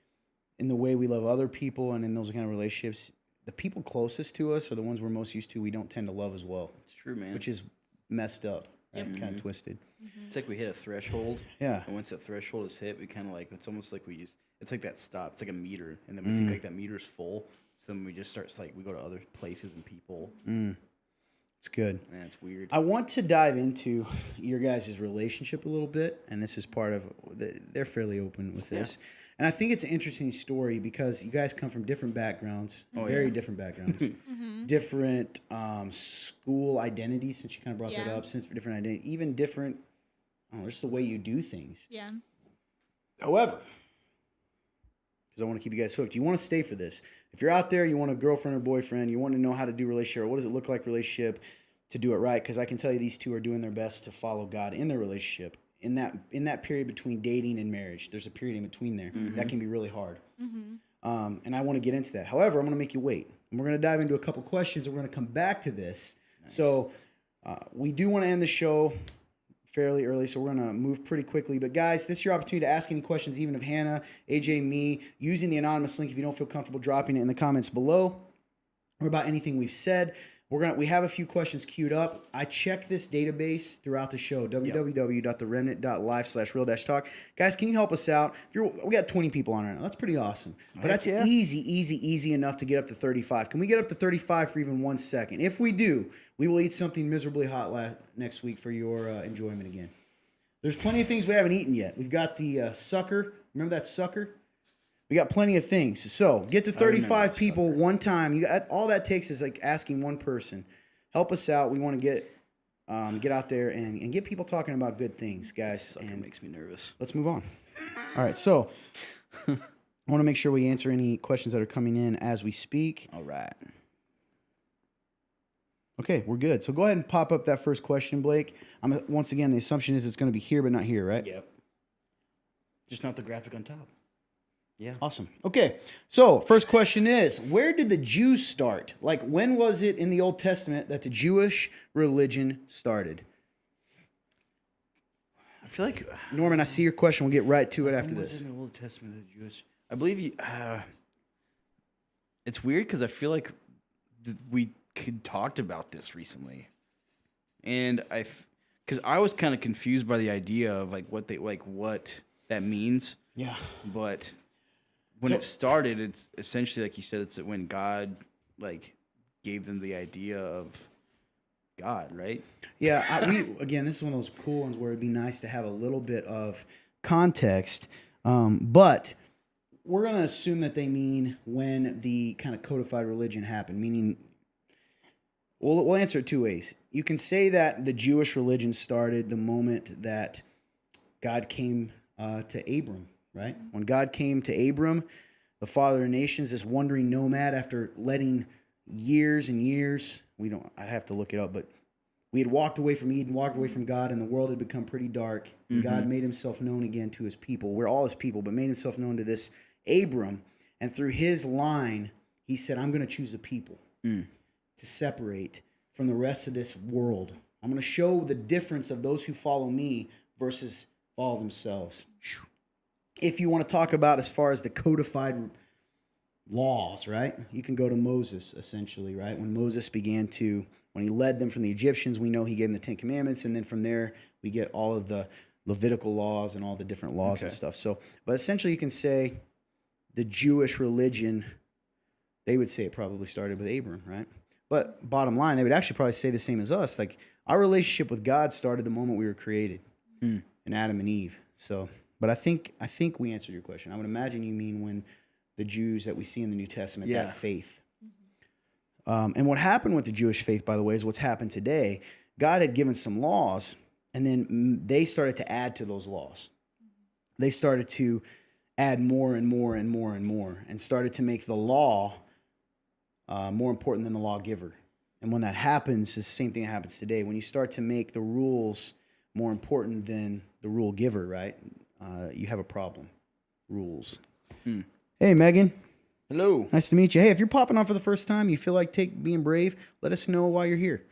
in the way we love other people and in those kind of relationships, the people closest to us are the ones we're most used to we don't tend to love as well. It's true, man. Which is messed up, Yep. kind of twisted. It's like we hit a threshold. Yeah. And once that threshold is hit, we kind of like, it's almost like it's like that stop. It's like a meter. And then we think like that meter's full. So then we just start, it's like we go to other places and people. It's good. And it's weird. I want to dive into your guys' relationship a little bit, and this is part of they're fairly open with this. And I think it's an interesting story because you guys come from different backgrounds, very different backgrounds, different school identities, since you kind of brought that up, since different identity, even different, just the way you do things. Yeah. However, because I want to keep you guys hooked, you want to stay for this. If you're out there, you want a girlfriend or boyfriend, you want to know how to do relationship, or what does it look like relationship to do it right? Because I can tell you these two are doing their best to follow God in their relationship. In that period between dating and marriage, there's a period in between there that can be really hard. And I want to get into that. However, I'm going to make you wait. And we're going to dive into a couple questions, and we're going to come back to this. Nice. So we do want to end the show fairly early, so we're going to move pretty quickly. But guys, this is your opportunity to ask any questions, even of Hannah, AJ, me, using the anonymous link if you don't feel comfortable dropping it in the comments below, or about anything we've said. We have a few questions queued up. I check this database throughout the show, www.theremnant.live/real-talk. Guys, can you help us out? We got 20 people on right now. That's pretty awesome. But that's easy enough to get up to 35. Can we get up to 35 for even 1 second? If we do, we will eat something miserably hot next week for your enjoyment again. There's plenty of things we haven't eaten yet. We've got the sucker. Remember that sucker? We got plenty of things. So get to 35 people one time. All that takes is like asking one person. Help us out. We want to get out there and get people talking about good things, guys. Sucker makes me nervous. Let's move on. All right. So I want to make sure we answer any questions that are coming in as we speak. All right. Okay, we're good. So go ahead and pop up that first question, Blake. Once again, the assumption is it's going to be here but not here, right? Yep. Just not the graphic on top. Yeah. Awesome. Okay. So, first question is, where did the Jews start? Like, when was it in the Old Testament that the Jewish religion started? I feel like... Norman, I see your question. We'll get right to it after this. Was in the Old Testament, the Jewish... I believe you... it's weird because I feel like we talked about this recently. And because I was kind of confused by the idea of like what that means. Yeah. But... When it started, it's essentially like you said. It's when God like gave them the idea of God, right? Yeah. Again, this is one of those cool ones where it'd be nice to have a little bit of context, but we're gonna assume that they mean when the kind of codified religion happened. Meaning, we'll answer it two ways. You can say that the Jewish religion started the moment that God came to Abram. Right? When God came to Abram, the father of nations, this wandering nomad, after letting years and years, I'd have to look it up, but we had walked away from Eden, walked away from God, and the world had become pretty dark. And God made himself known again to his people. We're all his people, but made himself known to this Abram. And through his line, he said, I'm going to choose a people to separate from the rest of this world. I'm going to show the difference of those who follow me versus follow themselves. If you want to talk about as far as the codified laws, right? You can go to Moses, essentially, right? When Moses when he led them from the Egyptians, we know he gave them the Ten Commandments, and then from there, we get all of the Levitical laws and all the different laws and stuff. So, but essentially, you can say the Jewish religion, they would say it probably started with Abram, right? But bottom line, they would actually probably say the same as us. Like, our relationship with God started the moment we were created in Adam and Eve. So... But I think we answered your question. I would imagine you mean when the Jews that we see in the New Testament, that faith. And what happened with the Jewish faith, by the way, is what's happened today. God had given some laws, and then they started to add to those laws. They started to add more and more and more and more, and started to make the law more important than the lawgiver. And when that happens, it's the same thing that happens today. When you start to make the rules more important than the rule giver, right? You have a problem. Rules. Hey, Megan. Hello. Nice to meet you. Hey, if you're popping on for the first time, you feel like being brave, let us know why you're here.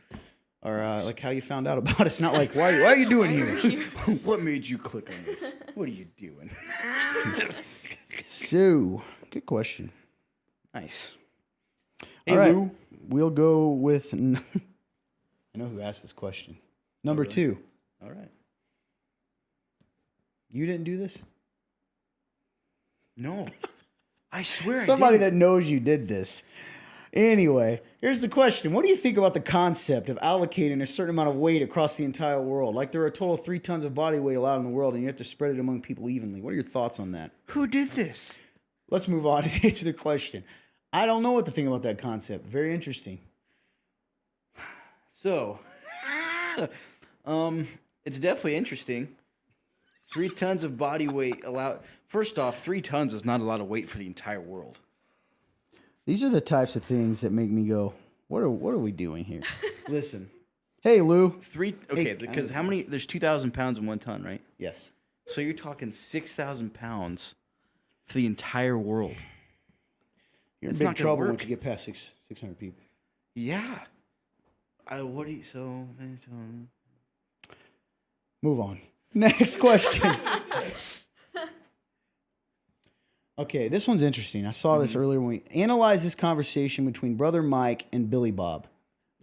Or like how you found out about us. Not like, why are you doing here? What made you click on this? What are you doing? So, good question. Nice. Hey, all right. Lou. We'll go with... I know who asked this question. Number 2. All right. You didn't do this? No. I swear Somebody I didn't. that knows you did this. Anyway, here's the question. What do you think about the concept of allocating a certain amount of weight across the entire world? Like there are a total of 3 tons of body weight allowed in the world, and you have to spread it among people evenly. What are your thoughts on that? Who did this? Let's move on and answer the question. I don't know what to think about that concept. Very interesting. So, it's definitely interesting. 3 tons of body weight allowed. First off, 3 tons is not a lot of weight for the entire world. These are the types of things that make me go, what are we doing here? Listen, Hey, Lou. okay, because how many? There's 2,000 pounds in 1 ton, right? Yes. So you're talking 6,000 pounds for the entire world. You're It's in not big gonna trouble work. once you get past 600 people. Yeah. What do you? Move on. Next question. Okay, this one's interesting. I saw this earlier when we analyzed this conversation between Brother Mike and Billy Bob.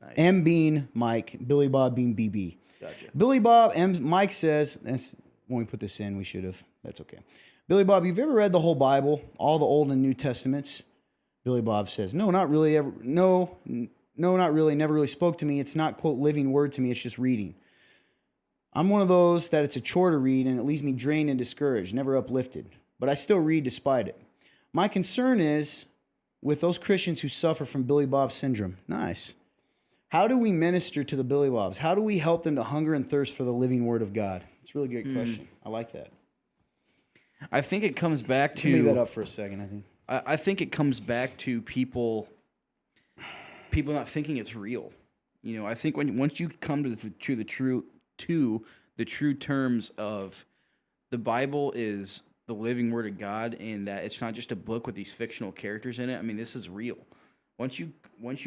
Nice. M being Mike, Billy Bob being BB. Gotcha. Billy Bob, Mike says, when we put this in, we should have. That's okay. Billy Bob, you've ever read the whole Bible, all the Old and New Testaments? Billy Bob says, no, not really. No, not really. Never really spoke to me. It's not, quote, living word to me. It's just reading. I'm one of those that it's a chore to read and it leaves me drained and discouraged, never uplifted. But I still read despite it. My concern is with those Christians who suffer from Billy Bob syndrome. Nice. How do we minister to the Billy Bobs? How do we help them to hunger and thirst for the living word of God? It's a really good question. I like that. I think it comes back to Leave that up for a second, I think. I think it comes back to people not thinking it's real. You know, I think once you come to the true terms of the Bible is the living word of God, and that it's not just a book with these fictional characters in it. I mean, this is real. Once you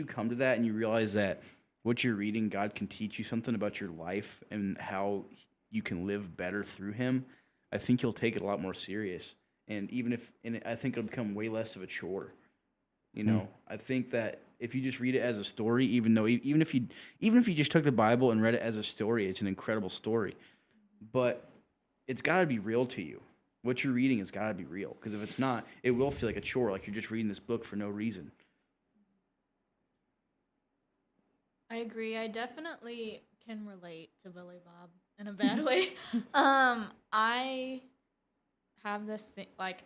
come to that and you realize that what you're reading, God can teach you something about your life and how you can live better through Him, I think you'll take it a lot more serious. And I think it'll become way less of a chore. You know, I think that if you just read it as a story, even if you just took the Bible and read it as a story, it's an incredible story. But it's got to be real to you. What you're reading has got to be real, because if it's not, it will feel like a chore, like you're just reading this book for no reason. I agree. I definitely can relate to Billy Bob in a bad way. I have this thing, like,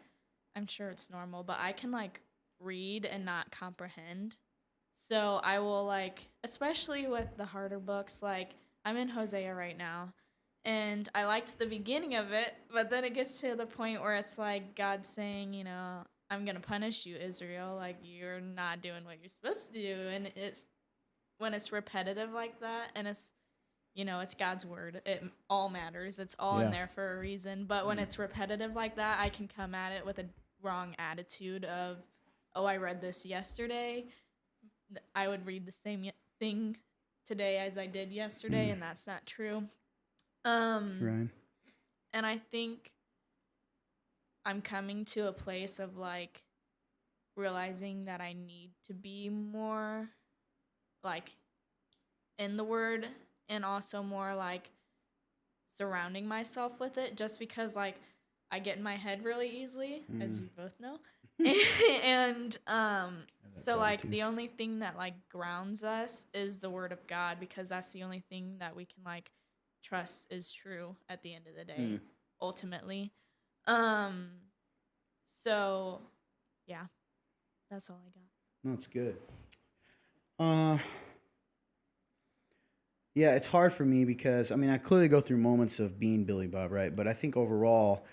I'm sure it's normal, but I can, like, read and not comprehend. So I will, like, especially with the harder books, like, I'm in Hosea right now, and I liked the beginning of it, but then it gets to the point where it's, like, God saying, you know, I'm going to punish you, Israel. Like, you're not doing what you're supposed to do. And it's when it's repetitive like that, and it's, you know, it's God's word. It all matters. It's all in there for a reason. But when it's repetitive like that, I can come at it with a wrong attitude of, oh, I read this yesterday. I would read the same thing today as I did yesterday, and that's not true. Right. And I think I'm coming to a place of, like, realizing that I need to be more, like, in the word, and also more, like, surrounding myself with it, just because, like, I get in my head really easily, as you both know. And so, like, the only thing that, like, grounds us is the word of God, because that's the only thing that we can, like, trust is true at the end of the day, ultimately. So, yeah, that's all I got. That's good. Yeah, it's hard for me because, I mean, I clearly go through moments of being Billy Bob, right? But I think overall,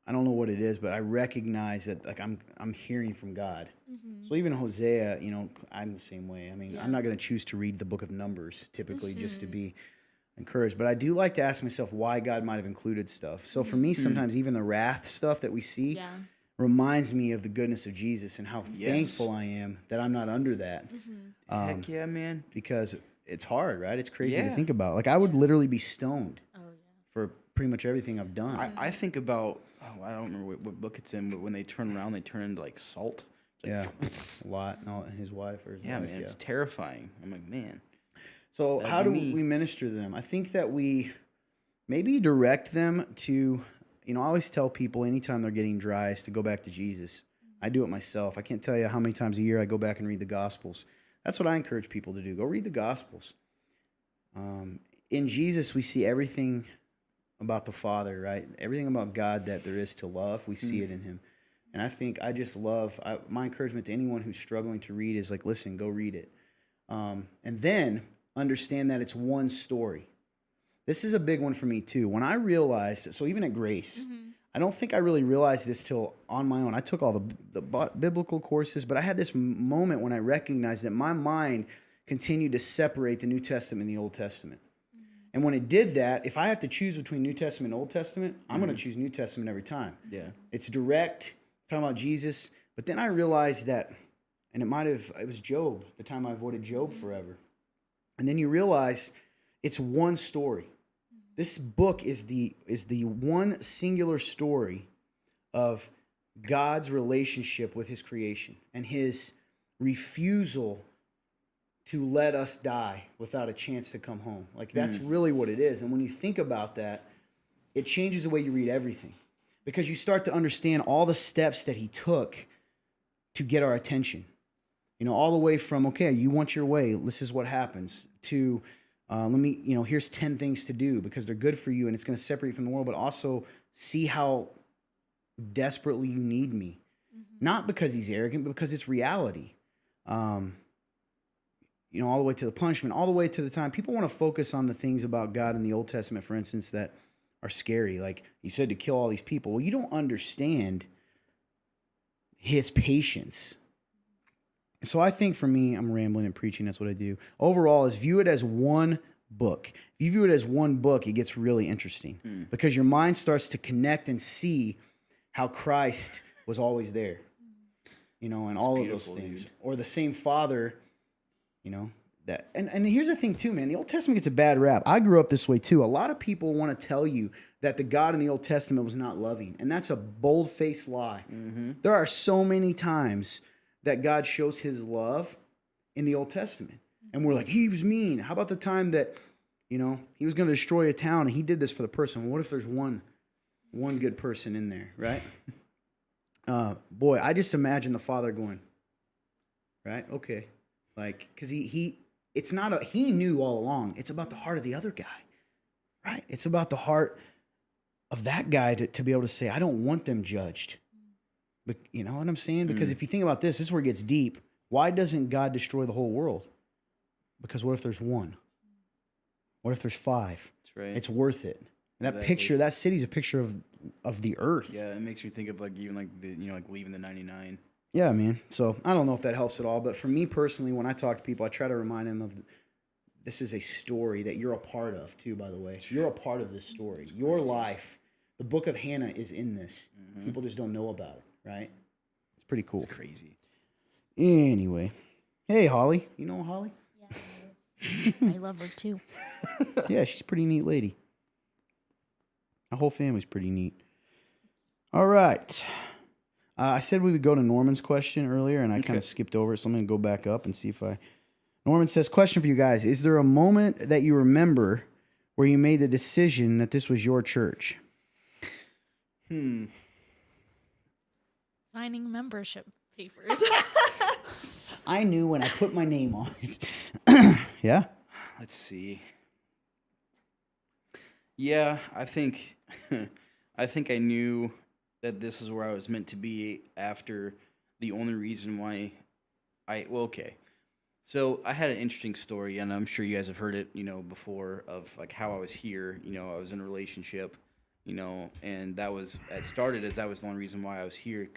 I don't know what it is, but I recognize that, like, I'm hearing from God. So even Hosea, you know, I'm the same way. I mean, I'm not going to choose to read the book of Numbers typically just to be encouraged, but I do like to ask myself why God might have included stuff. So for me, sometimes even the wrath stuff that we see reminds me of the goodness of Jesus and how thankful I am that I'm not under that. Heck yeah, man. Because it's hard, right? It's crazy to think about. Like, I would literally be stoned for pretty much everything I've done. I think about, I don't remember what book it's in, but when they turn around, they turn into, like, salt. It's like, Lot and his wife or his wife. man, it's terrifying. I'm like, man. So how do we minister to them? I think that we maybe direct them to, I always tell people anytime they're getting dry is to go back to Jesus. I do it myself. I can't tell you how many times a year I go back and read the Gospels. That's what I encourage people to do. Go read the Gospels. In Jesus, we see everything about the Father, right? Everything about God that there is to love, we see it in him. And I think I just love, my encouragement to anyone who's struggling to read is like, listen, go read it. And then understand that it's one story. This is a big one for me too. When I realized, so even at Grace, I don't think I really realized this till on my own. I took all the biblical courses, but I had this moment when I recognized that my mind continued to separate the New Testament and the Old Testament. And when it did that, if I have to choose between New Testament and Old Testament, I'm going to choose New Testament every time. Yeah. It's direct, talking about Jesus. But then I realized that, and it was Job, the time I avoided Job forever. And then you realize it's one story. This book is the one singular story of God's relationship with his creation and his refusal to let us die without a chance to come home. Like, that's really what it is. And when you think about that, it changes the way you read everything, because you start to understand all the steps that he took to get our attention. All the way from, okay, you want your way, this is what happens, to here's 10 things to do because they're good for you and it's going to separate you from the world, but also see how desperately you need me. Not because he's arrogant, but because it's reality. All the way to the punishment, all the way to the time. People want to focus on the things about God in the Old Testament, for instance, that are scary. Like, he said to kill all these people. Well, you don't understand his patience. So I think for me, I'm rambling and preaching. That's what I do. Overall, is view it as one book. If you view it as one book, it gets really interesting because your mind starts to connect and see how Christ was always there, and all of those things. Dude. Or the same Father, that. And here's the thing too, man. The Old Testament gets a bad rap. I grew up this way too. A lot of people want to tell you that the God in the Old Testament was not loving, and that's a bold-faced lie. There are so many times that God shows his love in the Old Testament. And we're like, he was mean. How about the time that, he was going to destroy a town and he did this for the person? Well, what if there's one good person in there, right? Boy, I just imagine the Father going, right? Okay. Like, because he knew all along. It's about the heart of the other guy, right? It's about the heart of that guy to be able to say, I don't want them judged. But you know what I'm saying? Because if you think about this is where it gets deep. Why doesn't God destroy the whole world? Because what if there's one? What if there's 5? That's right. It's worth it. And that picture, that city's a picture of the earth. Yeah, it makes me think of like even like like leaving the 99. Yeah, man. So I don't know if that helps at all, but for me personally, when I talk to people, I try to remind them of this is a story that you're a part of too. By the way, you're a part of this story. Your life, the book of Hannah, is in this. People just don't know about it. Right? It's pretty cool. It's crazy. Anyway. Hey, Holly. You know Holly? Yeah, I love her too. Yeah, she's a pretty neat lady. Our whole family's pretty neat. All right. I said we would go to Norman's question earlier, and I kind of skipped over it, so I'm going to go back up and see if Norman says, question for you guys. Is there a moment that you remember where you made the decision that this was your church? Signing membership papers. I knew when I put my name on it. Yeah? Let's see. Yeah, I think I knew that this is where I was meant to be after the only reason why okay. So I had an interesting story, and I'm sure you guys have heard it, before, of like how I was here. I was in a relationship, and it started as that was the only reason why I was here.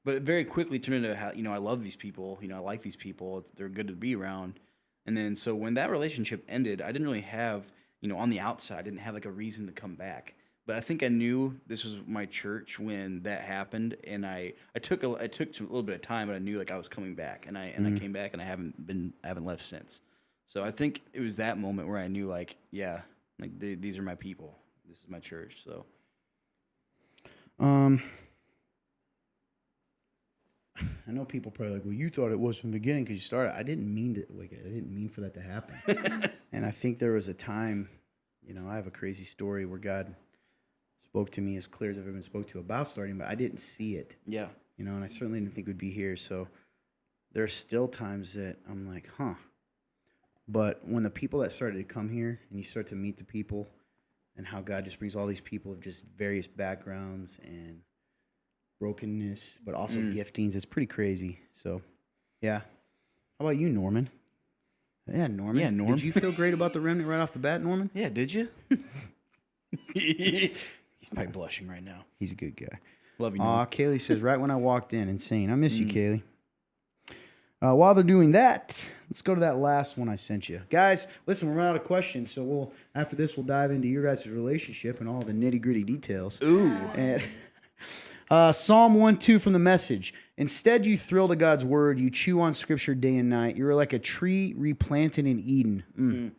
But it very quickly turned into how, I love these people, I like these people, they're good to be around. And then so when that relationship ended, I didn't really have, on the outside, I didn't have like a reason to come back. But I think I knew this was my church when that happened, and I took a little bit of time, but I knew like I was coming back, and I came back, and I haven't left since. So I think it was that moment where I knew like, yeah, like these are my people, this is my church. So, I know people probably like, well, you thought it was from the beginning because you started. I didn't mean for that to happen. And I think there was a time You know, I have a crazy story where God spoke to me as clear as I've ever been spoke to about starting, but I didn't see it. Yeah. You know, and I certainly didn't think we'd be here. So there are still times that I'm like, huh. But when the people that started to come here and you start to meet the people and how God just brings all these people of just various backgrounds and brokenness, but also giftings, it's pretty crazy. So, yeah. How about you, Norman? Yeah, Norman. Yeah, Norm. Did you feel great about the remnant right off the bat, Norman? Yeah, did you? He's probably blushing right now. He's a good guy. Love you, Norm. Kaylee says, right when I walked in, insane. I miss you, Kaylee. While they're doing that, let's go to that last one I sent you. Guys, listen, we're out of questions, so after this, we'll dive into your guys' relationship and all the nitty-gritty details. Ooh. And, Psalm 1:2 from the Message. Instead, you thrill to God's word. You chew on Scripture day and night. You are like a tree replanted in Eden,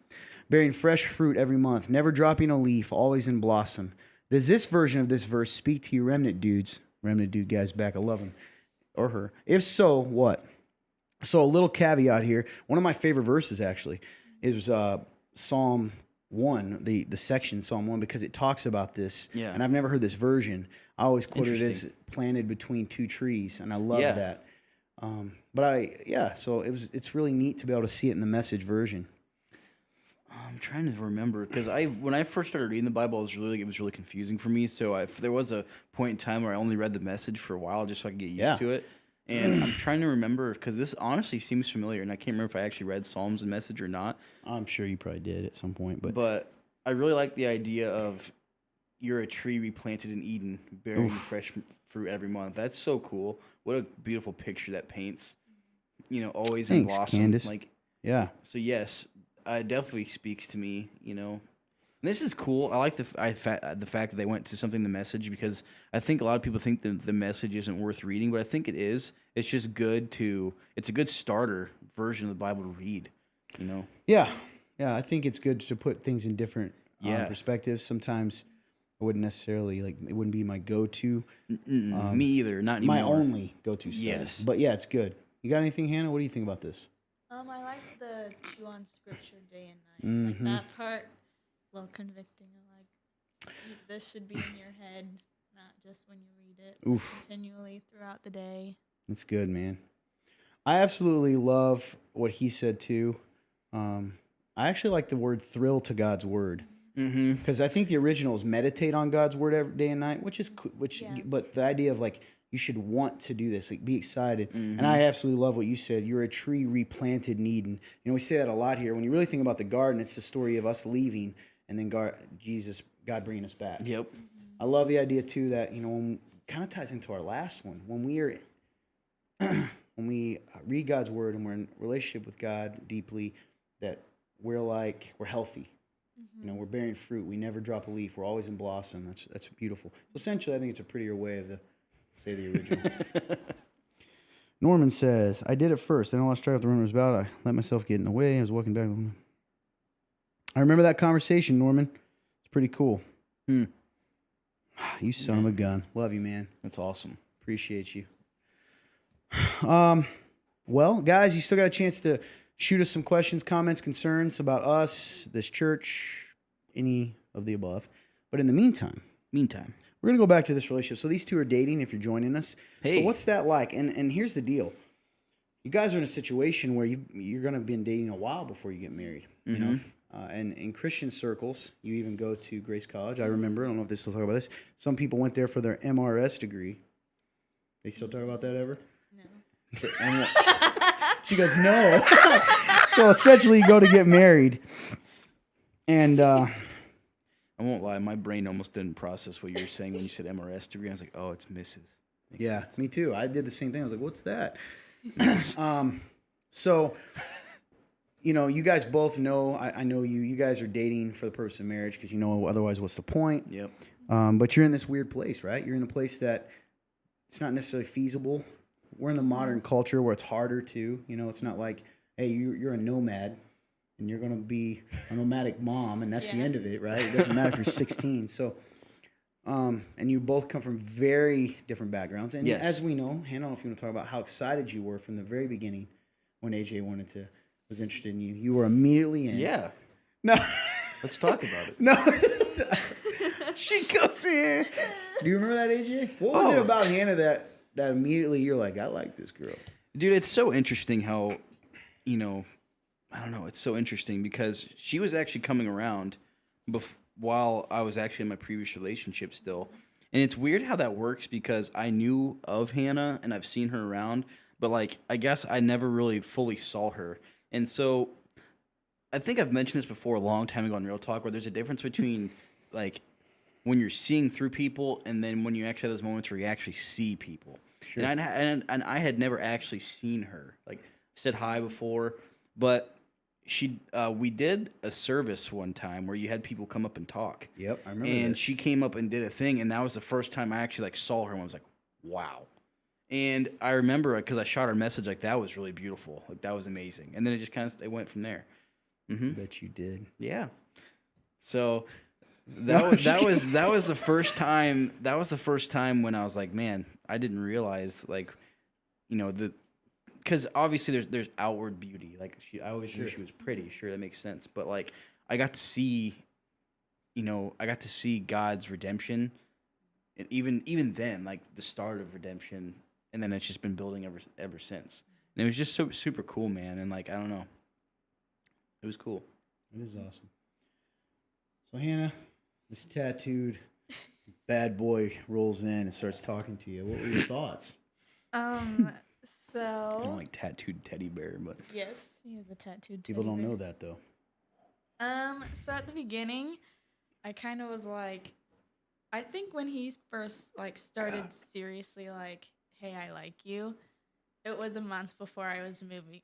bearing fresh fruit every month, never dropping a leaf, always in blossom. Does this version of this verse speak to you remnant dudes? Remnant dude guys back, I love him. Or her. If so, what? So a little caveat here. One of my favorite verses, actually, is Psalm 1, the section Psalm 1, because it talks about this. Yeah. And I've never heard this version. I always quote it as planted between two trees, and I love that. So it's really neat to be able to see it in the Message version. I'm trying to remember because when I first started reading the Bible, it was really confusing for me. So there was a point in time where I only read the Message for a while just so I could get used to it. And I'm trying to remember because this honestly seems familiar, and I can't remember if I actually read Psalms and Message or not. I'm sure you probably did at some point, but I really like the idea of you're a tree replanted in Eden, bearing fresh fruit every month. That's so cool. What a beautiful picture that paints. You know, always in blossom. Candace. Like, yeah. So yes, it definitely speaks to me. You know, and this is cool. I like the fact that they went to something in the Message because I think a lot of people think the Message isn't worth reading, but I think it is. It's just good it's a good starter version of the Bible to read. You know. Yeah. I think it's good to put things in different perspectives. Sometimes I wouldn't necessarily it wouldn't be my go-to. Me either. Not anymore. My only go-to study. Yes. But yeah, it's good. You got anything, Hannah? What do you think about this? I like the chew on Scripture day and night. Like that part, a little convicting. This should be in your head, not just when you read it. Continually throughout the day. That's good, man. I absolutely love what he said too. I actually like the word "thrill" to God's word. Because I think the original is meditate on God's word every day and night, but the idea of you should want to do this, be excited. And I absolutely love what you said. You're a tree replanted in Eden. You know, we say that a lot here. When you really think about the garden, it's the story of us leaving and then God bringing us back. Yep. I love the idea too that kind of ties into our last one. When we read God's word and we're in relationship with God deeply, that we're healthy. You know, we're bearing fruit. We never drop a leaf. We're always in blossom. That's beautiful. So essentially, I think it's a prettier way of the original. Norman says, I did it first. I don't lost track of the rumors about it. I let myself get in the way. I was walking back. I remember that conversation, Norman. It's pretty cool. You son of a gun. Love you, man. That's awesome. Appreciate you. Well, guys, you still got a chance to shoot us some questions, comments, concerns about us, this church, any of the above. But in the meantime, we're going to go back to this relationship. So these two are dating if you're joining us. Hey. So what's that like? And here's the deal. You guys are in a situation where you're going to have been dating a while before you get married. You know, and in Christian circles, you even go to Grace College. I remember, I don't know if they still talk about this. Some people went there for their MRS degree. They still talk about that ever? No. She goes, no. So essentially, you go to get married. And I won't lie, my brain almost didn't process what you were saying when you said MRS degree. I was like, oh, it's Mrs. Makes sense. Me too. I did the same thing. I was like, what's that? So, you guys both know, I know you guys are dating for the purpose of marriage because otherwise what's the point? Yep. But you're in this weird place, right? You're in a place that it's not necessarily feasible. We're in the modern culture where it's harder to, it's not like, hey, you're a nomad and you're going to be a nomadic mom and that's the end of it, right? It doesn't matter if you're 16. So, and you both come from very different backgrounds. And as we know, Hannah, I don't know if you want to talk about how excited you were from the very beginning when AJ was interested in you. You were immediately in. Yeah. No. Let's talk about it. No. She goes in. Do you remember that, AJ? What was it about Hannah that immediately you're like, I like this girl? Dude, it's so interesting how, I don't know. It's so interesting because she was actually coming around while I was actually in my previous relationship still. And it's weird how that works because I knew of Hannah and I've seen her around, but like I guess I never really fully saw her. And so I think I've mentioned this before a long time ago on Real Talk, where there's a difference between like when you're seeing through people and then when you actually have those moments where you actually see people. Sure. And I had never actually seen her. Like said hi before, but we did a service one time where you had people come up and talk. Yep, I remember. And she came up and did a thing, and that was the first time I actually like saw her and I was like, wow. And I remember because I shot her message like that was really beautiful, like that was amazing. And then it just kind of went from there. I bet you did. Yeah. So that was the first time. That was the first time when I was like, man, I didn't realize like, because obviously there's outward beauty. Like I always knew she was pretty. Sure, that makes sense. But like I got to see, God's redemption, and even then, like the start of redemption, and then it's just been building ever since. And it was just so super cool, man. And like I don't know, it was cool. It is awesome. So Hannah, this tattooed bad boy rolls in and starts talking to you. What were your thoughts? So I don't like tattooed teddy bear, but yes, he is a tattooed. People don't teddy know bear. that though. So at the beginning, I kind of was like, I think when he first like started seriously like, hey, I like you. It was a month before I was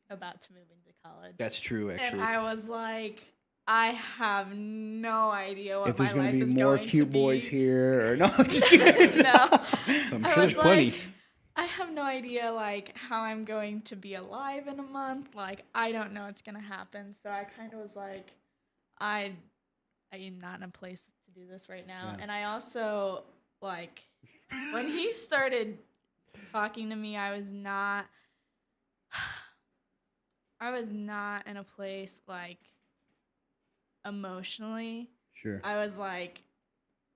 about to move into college. that's true actually. And I was like, I have no idea what If there's my life gonna is be more going to cute be. boys here, or no, I'm just kidding. No, I'm I sure was there's plenty. like, I have no idea like how I'm going to be alive in a month. Like I don't know what's gonna happen. So I kind of was like, I am not in a place to do this right now. Yeah. And I also like when he started talking to me, I was not in a place like emotionally. Sure. I was like,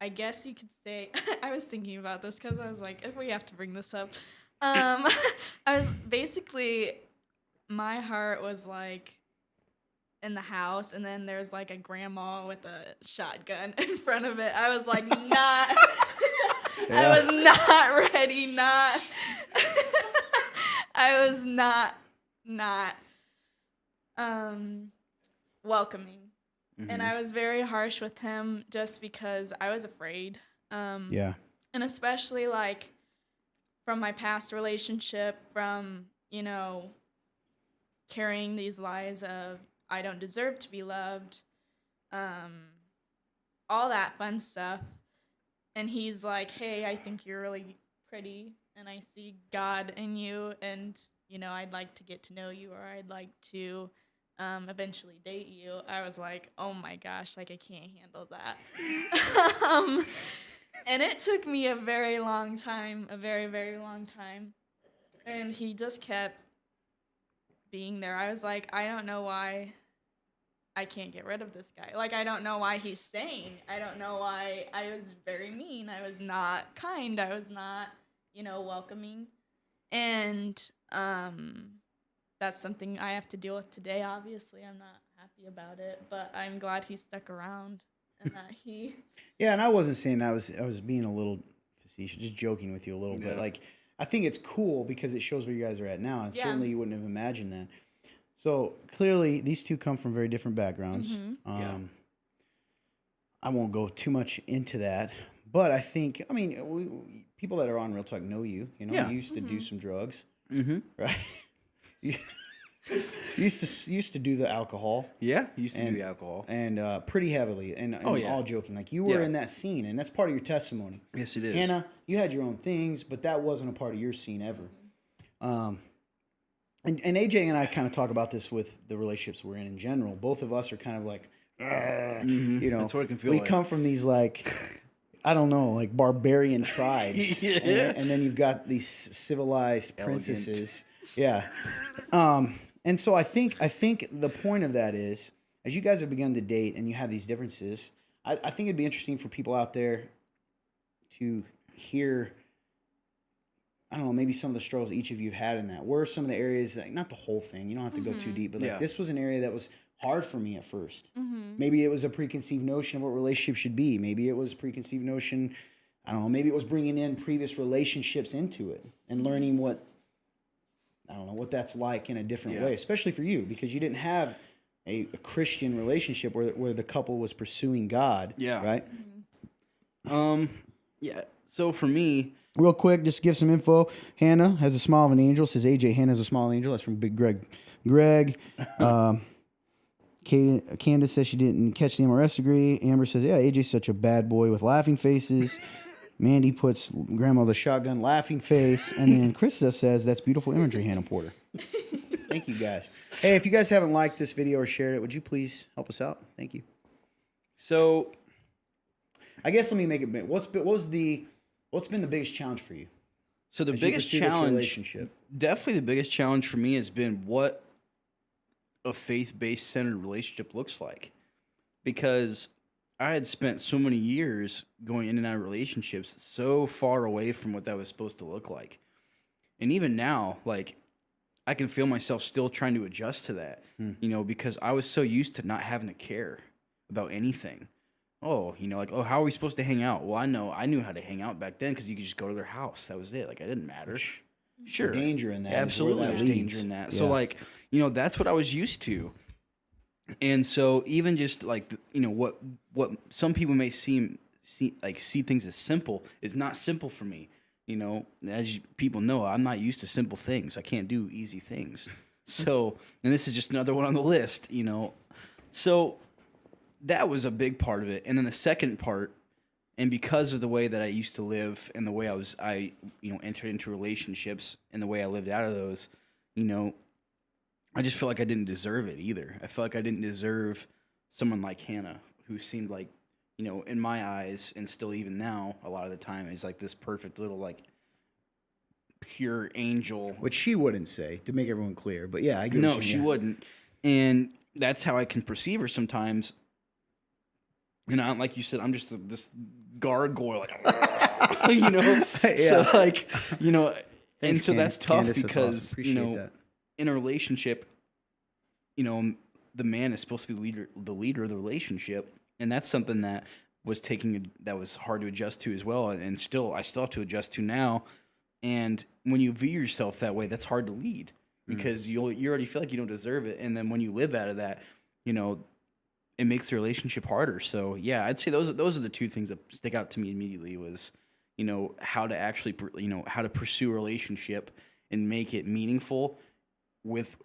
I guess you could say, I was thinking about this because I was like, if we have to bring this up, I was basically, my heart was like in the house, and then there's like a grandma with a shotgun in front of it. I was like, not, I was not ready, I was not welcoming. Mm-hmm. And I was very harsh with him just because I was afraid. Yeah. And especially like from my past relationship, from, carrying these lies of I don't deserve to be loved, all that fun stuff. And he's like, hey, I think you're really pretty and I see God in you, and, I'd like to get to know you, or I'd like to eventually date you. I was like, oh my gosh, like I can't handle that. And it took me a very long time, a very, very long time. And he just kept being there. I was like, I don't know why I can't get rid of this guy. Like, I don't know why he's staying. I don't know why. I was very mean. I was not kind. I was not, welcoming. And that's something I have to deal with today. Obviously, I'm not happy about it, but I'm glad he stuck around and that he. Yeah, and I wasn't saying I was being a little facetious, just joking with you a little bit. Yeah. Like, I think it's cool because it shows where you guys are at now, and certainly you wouldn't have imagined that. So clearly, these two come from very different backgrounds. Mm-hmm. I won't go too much into that, but I think, people that are on Real Talk know you. You used to do some drugs, right? You used to do the alcohol. Yeah, used to do the alcohol. And pretty heavily. And all joking. Like, you were in that scene, and that's part of your testimony. Yes, it is. Hannah, you had your own things, but that wasn't a part of your scene ever. And AJ and I kind of talk about this with the relationships we're in general. Both of us are kind of like, That's what it can feel we like. come from these, like, I don't know, like barbarian tribes. And then you've got these civilized princesses. Yeah. And so I think the point of that is as you guys have begun to date and you have these differences, I think it'd be interesting for people out there to hear, I don't know, maybe some of the struggles each of you had in that. Where are some of the areas, like, not the whole thing, you don't have to go too deep, but like Yeah. this was an area that was hard for me at first. Mm-hmm. Maybe it was a preconceived notion of what relationship should be. Maybe it was preconceived notion, I don't know, maybe it was bringing in previous relationships into it and learning what, I don't know, what that's like in a different way, especially for you, because you didn't have a Christian relationship where the couple was pursuing God. Yeah. Right? Yeah. So for me, Real quick, just to give some info. Hannah has a smile of an angel. Says AJ, Hannah has a smile of an angel. That's from Big Greg. Candace says she didn't catch the MRS degree. Amber says, yeah, AJ's such a bad boy with laughing faces. Mandy puts grandma the shotgun laughing face. And then Krista says, that's beautiful imagery, Hannah Porter. Thank you, guys. Hey, if you guys haven't liked this video or shared it, would you please help us out? Thank you. so I guess let me make it. What's been the biggest challenge for you? So the as you biggest pursue this challenge, relationship? definitely the biggest challenge for me has been what a faith-based centered relationship looks like, because I had spent so many years going in and out of relationships so far away from what that was supposed to look like, and even now, like, I can feel myself still trying to adjust to that, you know, because I was so used to not having to care about anything. Oh, you know, like, oh, how are we supposed to hang out? Well, I knew how to hang out back then because you could just go to their house. That was it. Like, it didn't matter. Sure. The danger in that. is where Absolutely. that There's leads. danger in that. Yeah. So, like, you know, that's what I was used to. And so even just like, you know, what some people may see things as simple is not simple for me. You know, as people know, I'm not used to simple things. I can't do easy things. So, and this is just another one on the list, you know. So that was a big part of it. And then the second part, and because of the way that I used to live and the way I entered into relationships and the way I lived out of those, you know, I just feel like I didn't deserve it either. I feel like I didn't deserve someone like Hannah, who seemed like, you know, in my eyes, and still even now, a lot of the time, is like this perfect little, like, pure angel. Which she wouldn't say, to make everyone clear. But yeah, I get No, what you she mean. wouldn't. And that's how I can perceive her sometimes. And I'm, like you said, I'm just this gargoyle, like, you know? Yeah. So, like, you know, and Thanks, so that's tough Candace, that's because, awesome. Appreciate you know, that. in a relationship, you know, the man is supposed to be the leader of the relationship. And that's something that was hard to adjust to as well. And I still have to adjust to now. And when you view yourself that way, that's hard to lead because you already feel like you don't deserve it. And then when you live out of that, you know, it makes the relationship harder. So yeah, I'd say those are the two things that stick out to me immediately was, you know, how to actually, you know, how to pursue a relationship and make it meaningful with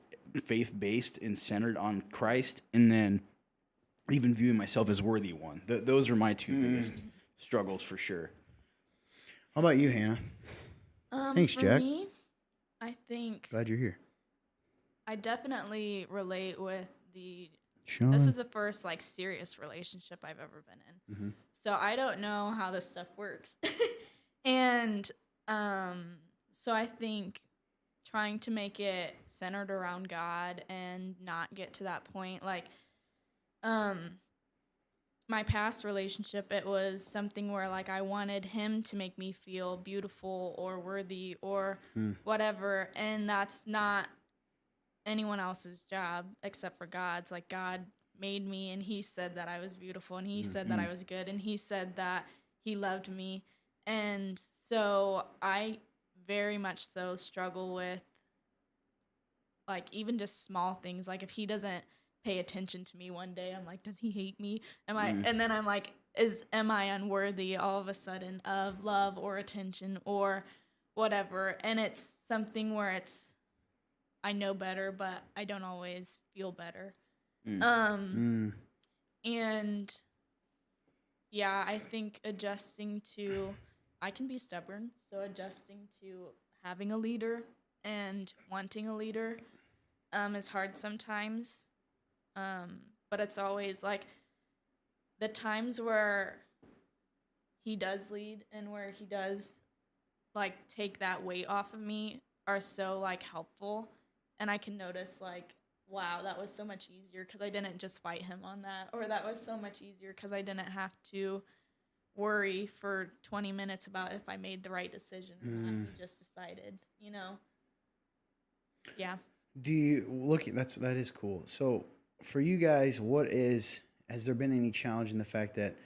faith-based and centered on Christ. And then even viewing myself as worthy one. Those are my two biggest struggles for sure. How about you, Hannah? Thanks, for Jack. me, I think Glad you're here. I definitely relate with Sean. this is the first like serious relationship I've ever been in. Mm-hmm. So I don't know how this stuff works. And so I think trying to make it centered around God and not get to that point, like my past relationship, it was something where like I wanted him to make me feel beautiful or worthy or whatever, and that's not anyone else's job except for God's. Like, God made me and he said that I was beautiful and he said that I was good and he said that he loved me. And so I very much so struggle with like even just small things. Like if he doesn't pay attention to me one day, I'm like, does he hate me? And then I'm like, am I unworthy all of a sudden of love or attention or whatever? And it's something where I know better, but I don't always feel better. And yeah, I think I can be stubborn, so adjusting to having a leader and wanting a leader is hard sometimes. But it's always like the times where he does lead and where he does like take that weight off of me are so like helpful. And I can notice like wow, that was so much easier because I didn't just fight him on that, or that was so much easier because I didn't have to worry for 20 minutes about if I made the right decision or not. He just decided, you know. Yeah. Do you look? That is cool. So for you guys, has there been any challenge in the fact that,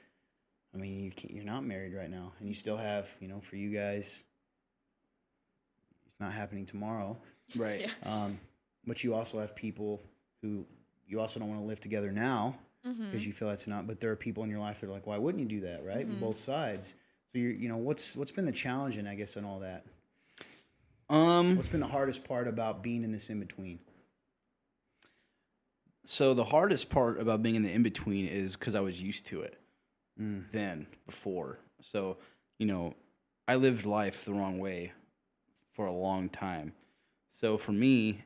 I mean, you're not married right now, and you still have, for you guys, it's not happening tomorrow. Right. Yeah. But you also have people who you also don't want to live together now because you feel that's not. But there are people in your life that are like, why wouldn't you do that, right? On both sides. So what's been the challenge, and I guess, in all that? What's been the hardest part about being in this in between? So the hardest part about being in the in between is because I was used to it before. So I lived life the wrong way for a long time. So for me,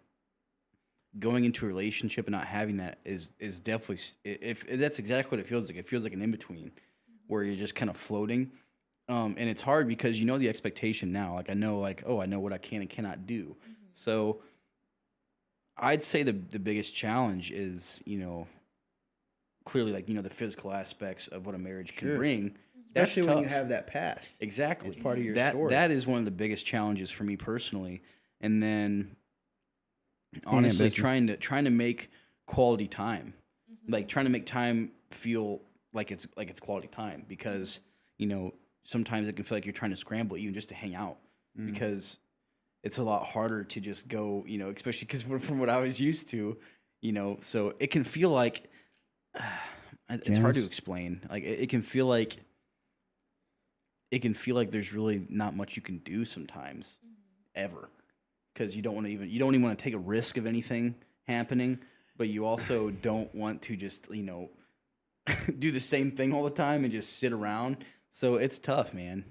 going into a relationship and not having that is definitely, if that's exactly what it feels like. It feels like an in between where you're just kind of floating. And it's hard because the expectation now. Like I know what I can and cannot do. So I'd say the biggest challenge is clearly the physical aspects of what a marriage can bring. Especially That's when you tough. have that past. Exactly. It's part of your that, story. That is one of the biggest challenges for me personally. And then honestly trying to make quality time. Like trying to make time feel like it's quality time because, sometimes it can feel like you're trying to scramble even just to hang out because it's a lot harder to just go, especially because from what I was used to, so it can feel like it's hard to explain. Like it can feel like there's really not much you can do sometimes ever because you don't even want to take a risk of anything happening, but you also don't want to just, do the same thing all the time and just sit around. So it's tough, man.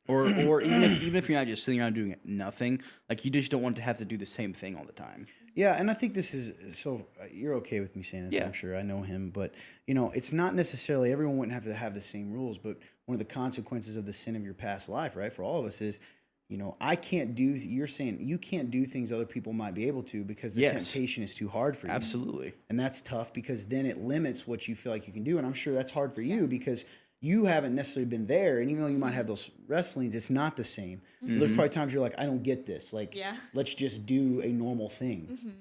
Or even if you're not just sitting around doing nothing, like you just don't want to have to do the same thing all the time. Yeah, and I think this is so. You're okay with me saying this, Yeah. I'm sure. I know him, but it's not necessarily everyone wouldn't have to have the same rules. But one of the consequences of the sin of your past life, right, for all of us is, I can't do. You're saying you can't do things other people might be able to because the temptation is too hard for you. Absolutely, and that's tough because then it limits what you feel like you can do. And I'm sure that's hard for you because you haven't necessarily been there, and even though you might have those wrestlings, it's not the same. So there's probably times you're like, I don't get this. Like, let's just do a normal thing.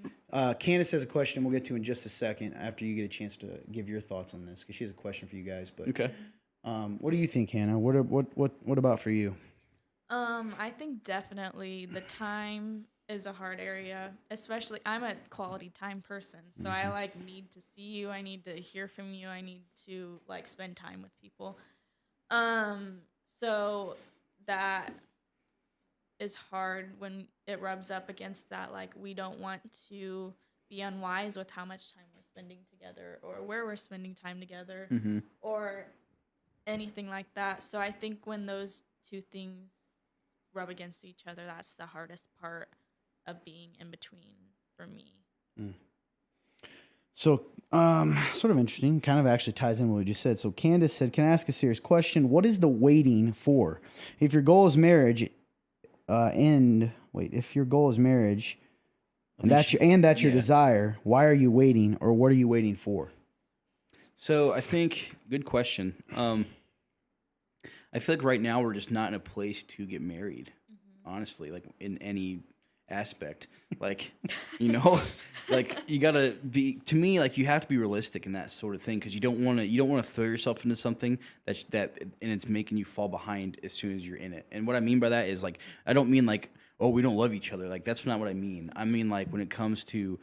Candace has a question we'll get to in just a second after you get a chance to give your thoughts on this because she has a question for you guys. But okay. What do you think, Hannah? What about for you? I think definitely the time is a hard area, especially I'm a quality time person. So I need to see you, I need to hear from you, I need to spend time with people. So that is hard when it rubs up against that. Like we don't want to be unwise with how much time we're spending together or where we're spending time together or anything like that. So I think when those two things rub against each other, that's the hardest part of being in between for me. So, sort of interesting, kind of actually ties in what we just said. So Candace said, can I ask a serious question? What is the waiting for? If your goal is marriage, if your goal is marriage, and that's your desire, why are you waiting, or what are you waiting for? So I think good question. I feel like right now we're just not in a place to get married, honestly, like in any aspect. Like, like you gotta be, to me, like you have to be realistic in that sort of thing because you don't want to throw yourself into something and it's making you fall behind as soon as you're in it. And what I mean by that is like I don't mean like, oh, we don't love each other. Like that's not what I mean. I mean like when it comes to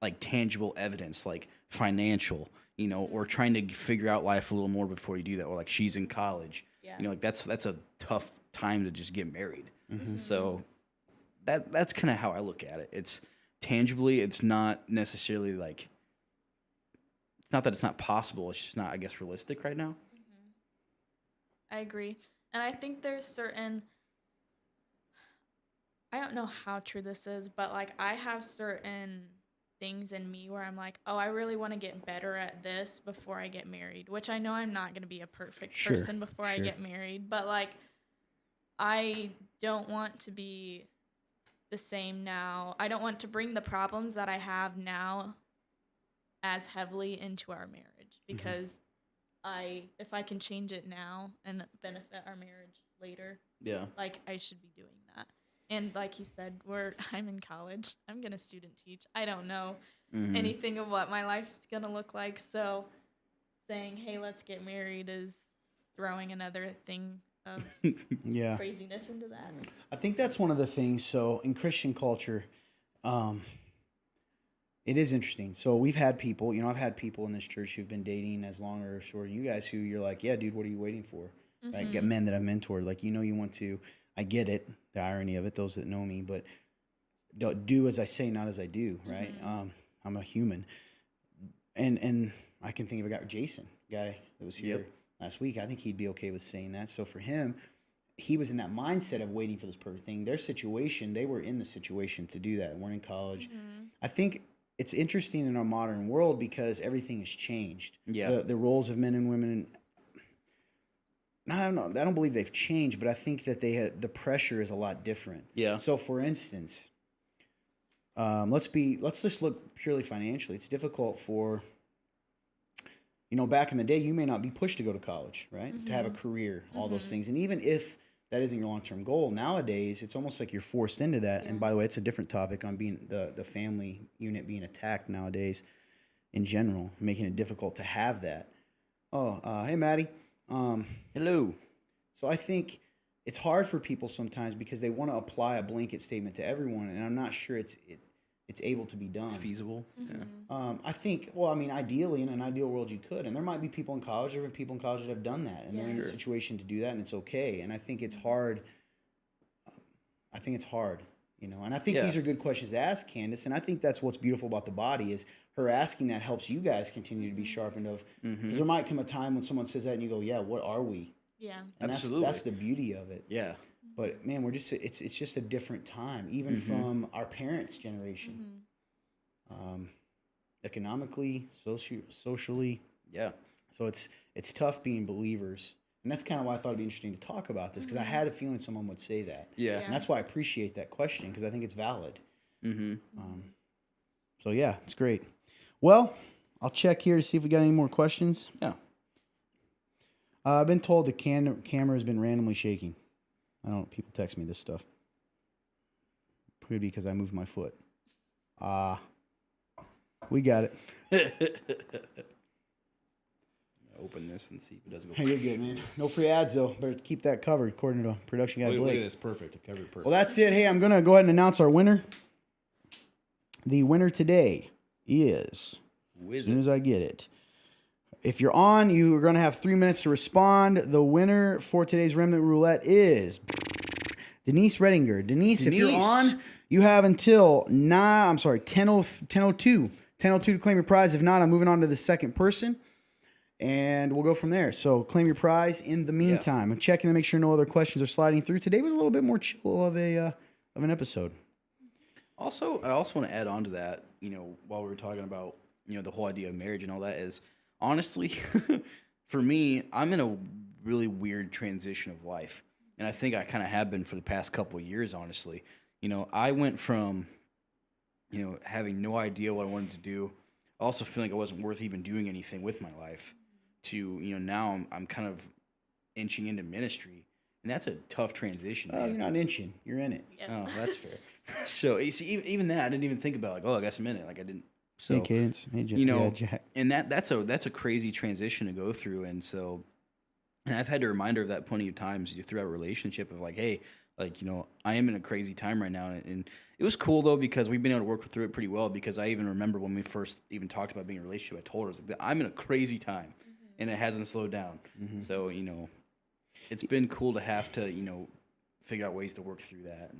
like tangible evidence, like financial, or trying to figure out life a little more before you do that, or like she's in college. Yeah. Like that's a tough time to just get married. So that's kind of how I look at it. It's tangibly, it's not necessarily like, it's not that it's not possible. It's just not, I guess, realistic right now. I agree. And I think there's certain, I don't know how true this is, but like I have certain things in me where I'm like, oh, I really want to get better at this before I get married, which I know I'm not going to be a perfect person before I get married, but like I don't want to be the same now. I don't want to bring the problems that I have now as heavily into our marriage because if I can change it now and benefit our marriage later, Yeah. like I should be doing that. And like you said, I'm in college. I'm gonna student teach. I don't know anything of what my life's gonna look like. So saying, "Hey, let's get married," is throwing another thing of Yeah. craziness into that. I think that's one of the things. So in Christian culture, it is interesting. So we've had people, I've had people in this church who've been dating as long or short. You guys who you're like, yeah, dude, what are you waiting for? Right? Get men that I've mentored. Like, you want to, I get it, the irony of it, those that know me, but do as I say, not as I do, right? I'm a human. And I can think of a guy, Jason, guy that was here last week. I think he'd be okay with saying that. So for him, he was in that mindset of waiting for this perfect thing. Their situation, they were in the situation to do that. Weren't in college. I think it's interesting in our modern world because everything has changed. Yeah. The roles of men and women, I don't know. I don't believe they've changed, but I think that the pressure is a lot different. Yeah. So for instance, let's just look purely financially. It's difficult for, back in the day, you may not be pushed to go to college, right? To have a career, all those things. And even if that isn't your long-term goal, nowadays, it's almost like you're forced into that. And by the way, it's a different topic on being the family unit being attacked nowadays in general, making it difficult to have that. Oh, hey, Maddie. Hello. So I think it's hard for people sometimes because they want to apply a blanket statement to everyone, and I'm not sure it's able to be done. It's feasible. Yeah. I think, ideally, in an ideal world, you could. And there might be people in college, there have been people in college that have done that, and they're in a situation to do that, and it's okay. And I think it's hard. And I think these are good questions to ask, Candace, and I think that's what's beautiful about the body is her asking that helps you guys continue to be sharpened because there might come a time when someone says that and you go, yeah, what are we? Yeah. And Absolutely. that's the beauty of it. Yeah. But man, it's just a different time, even from our parents' generation, economically, socially. Yeah. So it's tough being believers, and that's kind of why I thought it'd be interesting to talk about this because I had a feeling someone would say that. Yeah. And that's why I appreciate that question because I think it's valid. Mm-hmm. So yeah, it's great. Well, I'll check here to see if we got any more questions. Yeah. I've been told the camera has been randomly shaking. I don't know. People text me this stuff. Could be because I moved my foot. We got it. Open this and see if it doesn't go. Hey, you're good, man. No free ads, though. Better keep that covered, according to production guy Look at Blake. this. Perfect. It covered perfect. Well, that's it. Hey, I'm going to go ahead and announce our winner. The winner today is, as soon as I get it, if you're on, you are going to have 3 minutes to respond. The winner for today's Remnant Roulette is Denise Redinger. Denise, if you're on, you have until 10:02 to claim your prize. If not, I'm moving on to the second person, and we'll go from there. So claim your prize. In the meantime, I'm checking to make sure no other questions are sliding through. Today was a little bit more chill of an episode. Also, I also want to add on to that, while we were talking about, the whole idea of marriage and all that is, honestly, for me, I'm in a really weird transition of life. And I think I kind of have been for the past couple of years, honestly. I went from, having no idea what I wanted to do, also feeling like I wasn't worth even doing anything with my life, to, now I'm kind of inching into ministry. And that's a tough transition. You're not inching. You're in it. Yep. Oh, that's fair. So, you see, even that, I didn't even think about, like, I guess I'm in it. Like, I didn't. So, hey, Cadence. Hey, Jack. And that's a crazy transition to go through. And so, and I've had to remind her of that plenty of times throughout a relationship of like, hey, like, I am in a crazy time right now. And it was cool, though, because we've been able to work through it pretty well, because I even remember when we first even talked about being in a relationship, I told her, I was like, I'm in a crazy time, and it hasn't slowed down. So, it's been cool to have to, figure out ways to work through that.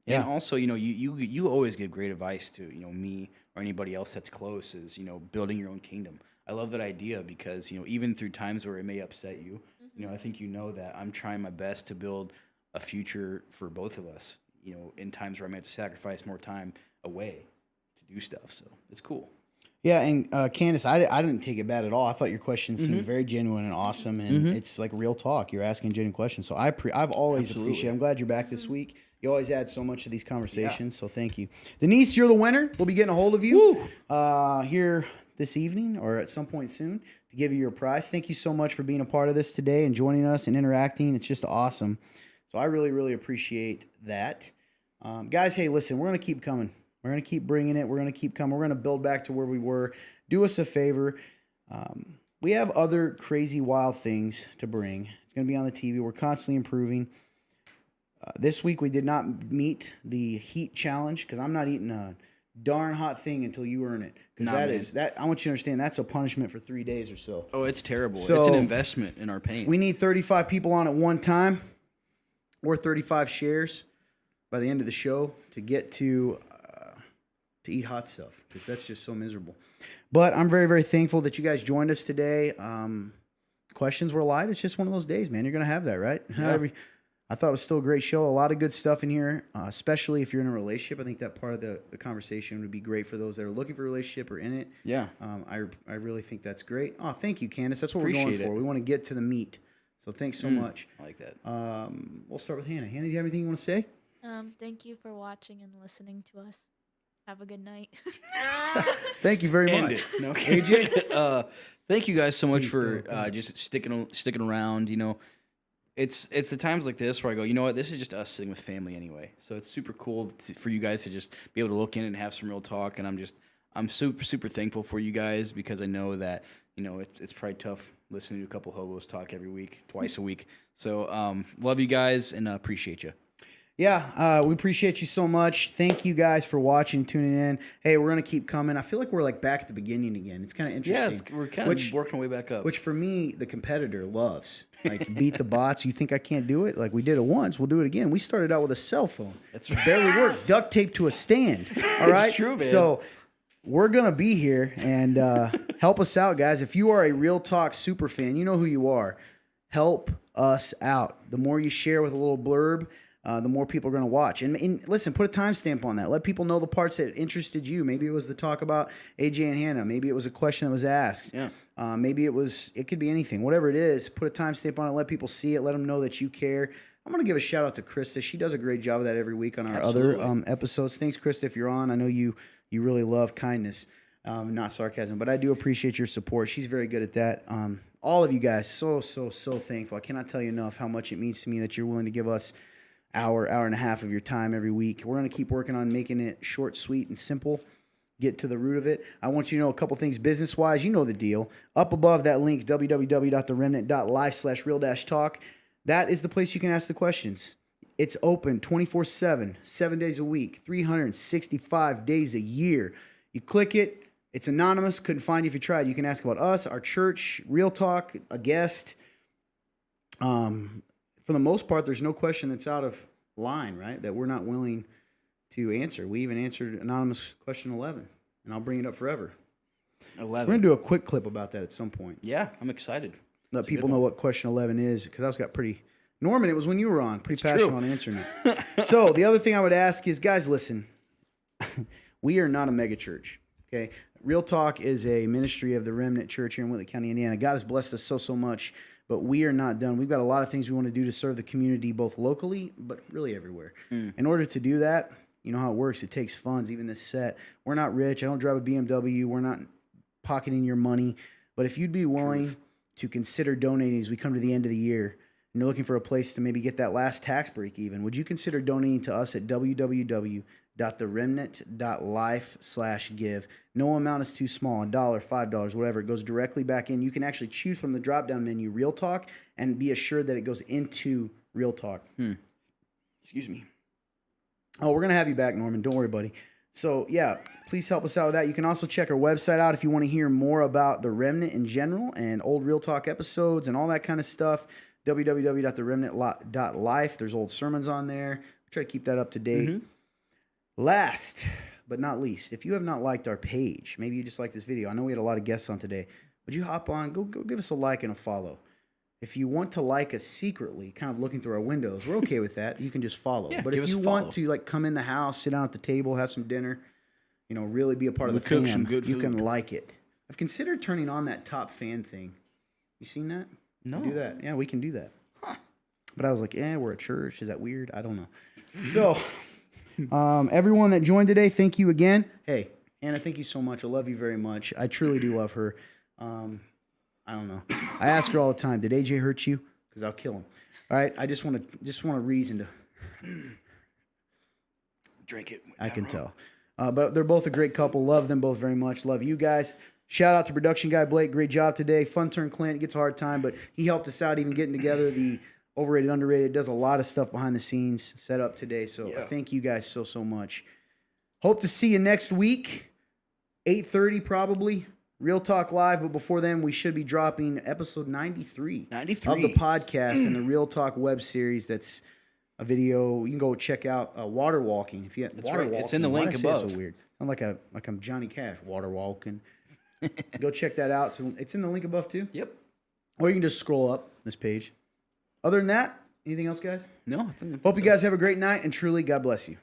And also, you always give great advice to, me or anybody else that's close is, building your own kingdom. I love that idea because, even through times where it may upset you, I think that I'm trying my best to build a future for both of us, in times where I may have to sacrifice more time away to do stuff. So it's cool. Yeah, and Candace, I didn't take it bad at all. I thought your question seemed very genuine and awesome, and it's like real talk. You're asking genuine questions, so I've always Absolutely. appreciated. I'm glad you're back this week. You always add so much to these conversations, so thank you. Denise, you're the winner. We'll be getting a hold of you here this evening or at some point soon to give you your prize. Thank you so much for being a part of this today and joining us and interacting. It's just awesome. So I really, really appreciate that. Guys, hey, listen, we're going to keep coming. We're going to keep bringing it. We're going to keep coming. We're going to build back to where we were. Do us a favor. We have other crazy, wild things to bring. It's going to be on the TV. We're constantly improving. This week, we did not meet the heat challenge because I'm not eating a darn hot thing until you earn it. Because I want you to understand, that's a punishment for 3 days or so. Oh, it's terrible. So, it's an investment in our pain. We need 35 people on at one time or 35 shares by the end of the show to get to eat hot stuff because that's just so miserable. But I'm very, very thankful that you guys joined us today. Questions were light. It's just one of those days, man. You're going to have that, right? Yeah. I thought it was still a great show. A lot of good stuff in here, especially if you're in a relationship. I think that part of the conversation would be great for those that are looking for a relationship or in it. Yeah. I really think that's great. Oh, thank you, Candace. That's what we're Appreciate going for. it. We want to get to the meat. So thanks so much. I like that. We'll start with Hannah. Hannah, do you have anything you want to say? Thank you for watching and listening to us. Have a good night. Thank you very End much. it. No, AJ? Thank you guys so much for just sticking around. You know, it's the times like this where I go, you know what, this is just us sitting with family anyway. So it's super cool for you guys to just be able to look in and have some real talk. And I'm super thankful for you guys because I know that, you know, it's probably tough listening to a couple hobos talk every week, twice a week. So love you guys and appreciate you. Yeah, we appreciate you so much. Thank you guys for watching, tuning in. Hey, we're going to keep coming. I feel like we're like back at the beginning again. It's kind of interesting. Yeah, we're kind of working our way back up. Which for me, the competitor loves. Like, beat the bots. You think I can't do it? Like, we did it once. We'll do it again. We started out with a cell phone. That's right. Barely worked. Duct taped to a stand. All right? It's true, man. So we're going to be here and help us out, guys. If you are a Real Talk super fan, you know who you are. Help us out. The more you share with a little blurb, the more people are going to watch. And listen, put a timestamp on that. Let people know the parts that interested you. Maybe it was the talk about AJ and Hannah. Maybe it was a question that was asked. Yeah. Maybe it could be anything. Whatever it is, put a timestamp on it. Let people see it. Let them know that you care. I'm going to give a shout out to Krista. She does a great job of that every week on our other episodes. Thanks, Krista, if you're on. I know you really love kindness, not sarcasm. But I do appreciate your support. She's very good at that. All of you guys, so thankful. I cannot tell you enough how much it means to me that you're willing to give us hour and a half of your time every week. We're going to keep working on making it short, sweet, and simple. Get to the root of it. I want you to know a couple things business-wise. You know the deal. Up above that link, www.theremnant.life/real-talk. That is the place you can ask the questions. It's open 24/7, 7 days a week, 365 days a year. You click it. It's anonymous. Couldn't find you if you tried. You can ask about us, our church, Real Talk, a guest. For the most part, there's no question that's out of line, right? That we're not willing to answer. We even answered anonymous question 11, and I'll bring it up forever. 11. We're going to do a quick clip about that at some point. Yeah, I'm excited. Let people know what question 11 is, because I was got pretty... Norman, it was when you were on. Pretty passionate on answering it. So the other thing I would ask is, guys, listen. We are not a mega church, okay? Real Talk is a ministry of the Remnant Church here in Whitley County, Indiana. God has blessed us so much. But we are not done. We've got a lot of things we want to do to serve the community, both locally, but really everywhere. In order to do that, you know how it works. It takes funds, even this set. We're not rich. I don't drive a BMW. We're not pocketing your money. But if you'd be willing to consider donating as we come to the end of the year, and you're looking for a place to maybe get that last tax break even, would you consider donating to us at www.theremnant.life/give? No amount is too small, $1, $5, whatever. It goes directly back in. You can actually choose from the drop-down menu Real Talk and be assured that it goes into Real Talk. Excuse me. Oh, we're going to have you back, Norman. Don't worry, buddy. So, yeah, please help us out with that. You can also check our website out if you want to hear more about the Remnant in general and old Real Talk episodes and all that kind of stuff. www.theremnant.life. There's old sermons on there. We try to keep that up to date. Last but not least, if you have not liked our page, maybe you just like this video. I know we had a lot of guests on today. Would you hop on, go give us a like and a follow. If you want to like us secretly, kind of looking through our windows, we're okay with that. You can just follow. Yeah, but if you want to like come in the house, sit down at the table, have some dinner, really be a part of We the cook fam, some good you can food. like it. I've considered turning on that top fan thing. You seen that? No. Do that. Yeah, we can do that. But I was like, we're a church. Is that weird? I don't know. So, everyone that joined today, thank you again. Hey, Anna, thank you so much. I love you very much. I truly do love her. I don't know. I ask her all the time, did AJ hurt you? Because I'll kill him. All right. I just want a reason to Drink it. I can tell. But they're both a great couple. Love them both very much. Love you guys. Shout out to production guy Blake. Great job today. Fun turn Clint. It gets a hard time, but he helped us out even getting together. The Overrated, Underrated does a lot of stuff behind the scenes set up today. So thank you guys so much. Hope to see you next week. 8:30 probably. Real Talk Live. But before then, we should be dropping episode 93 of the podcast and the Real Talk web series. That's a video. You can go check out Water Walking. If you That's right. It's in the link above. So weird. I'm like I'm Johnny Cash. Water Walking. Go check that out. It's in the link above too. Yep. Or you can just scroll up this page. Other than that, anything else, guys? No. Hope you guys have a great night, and truly, God bless you.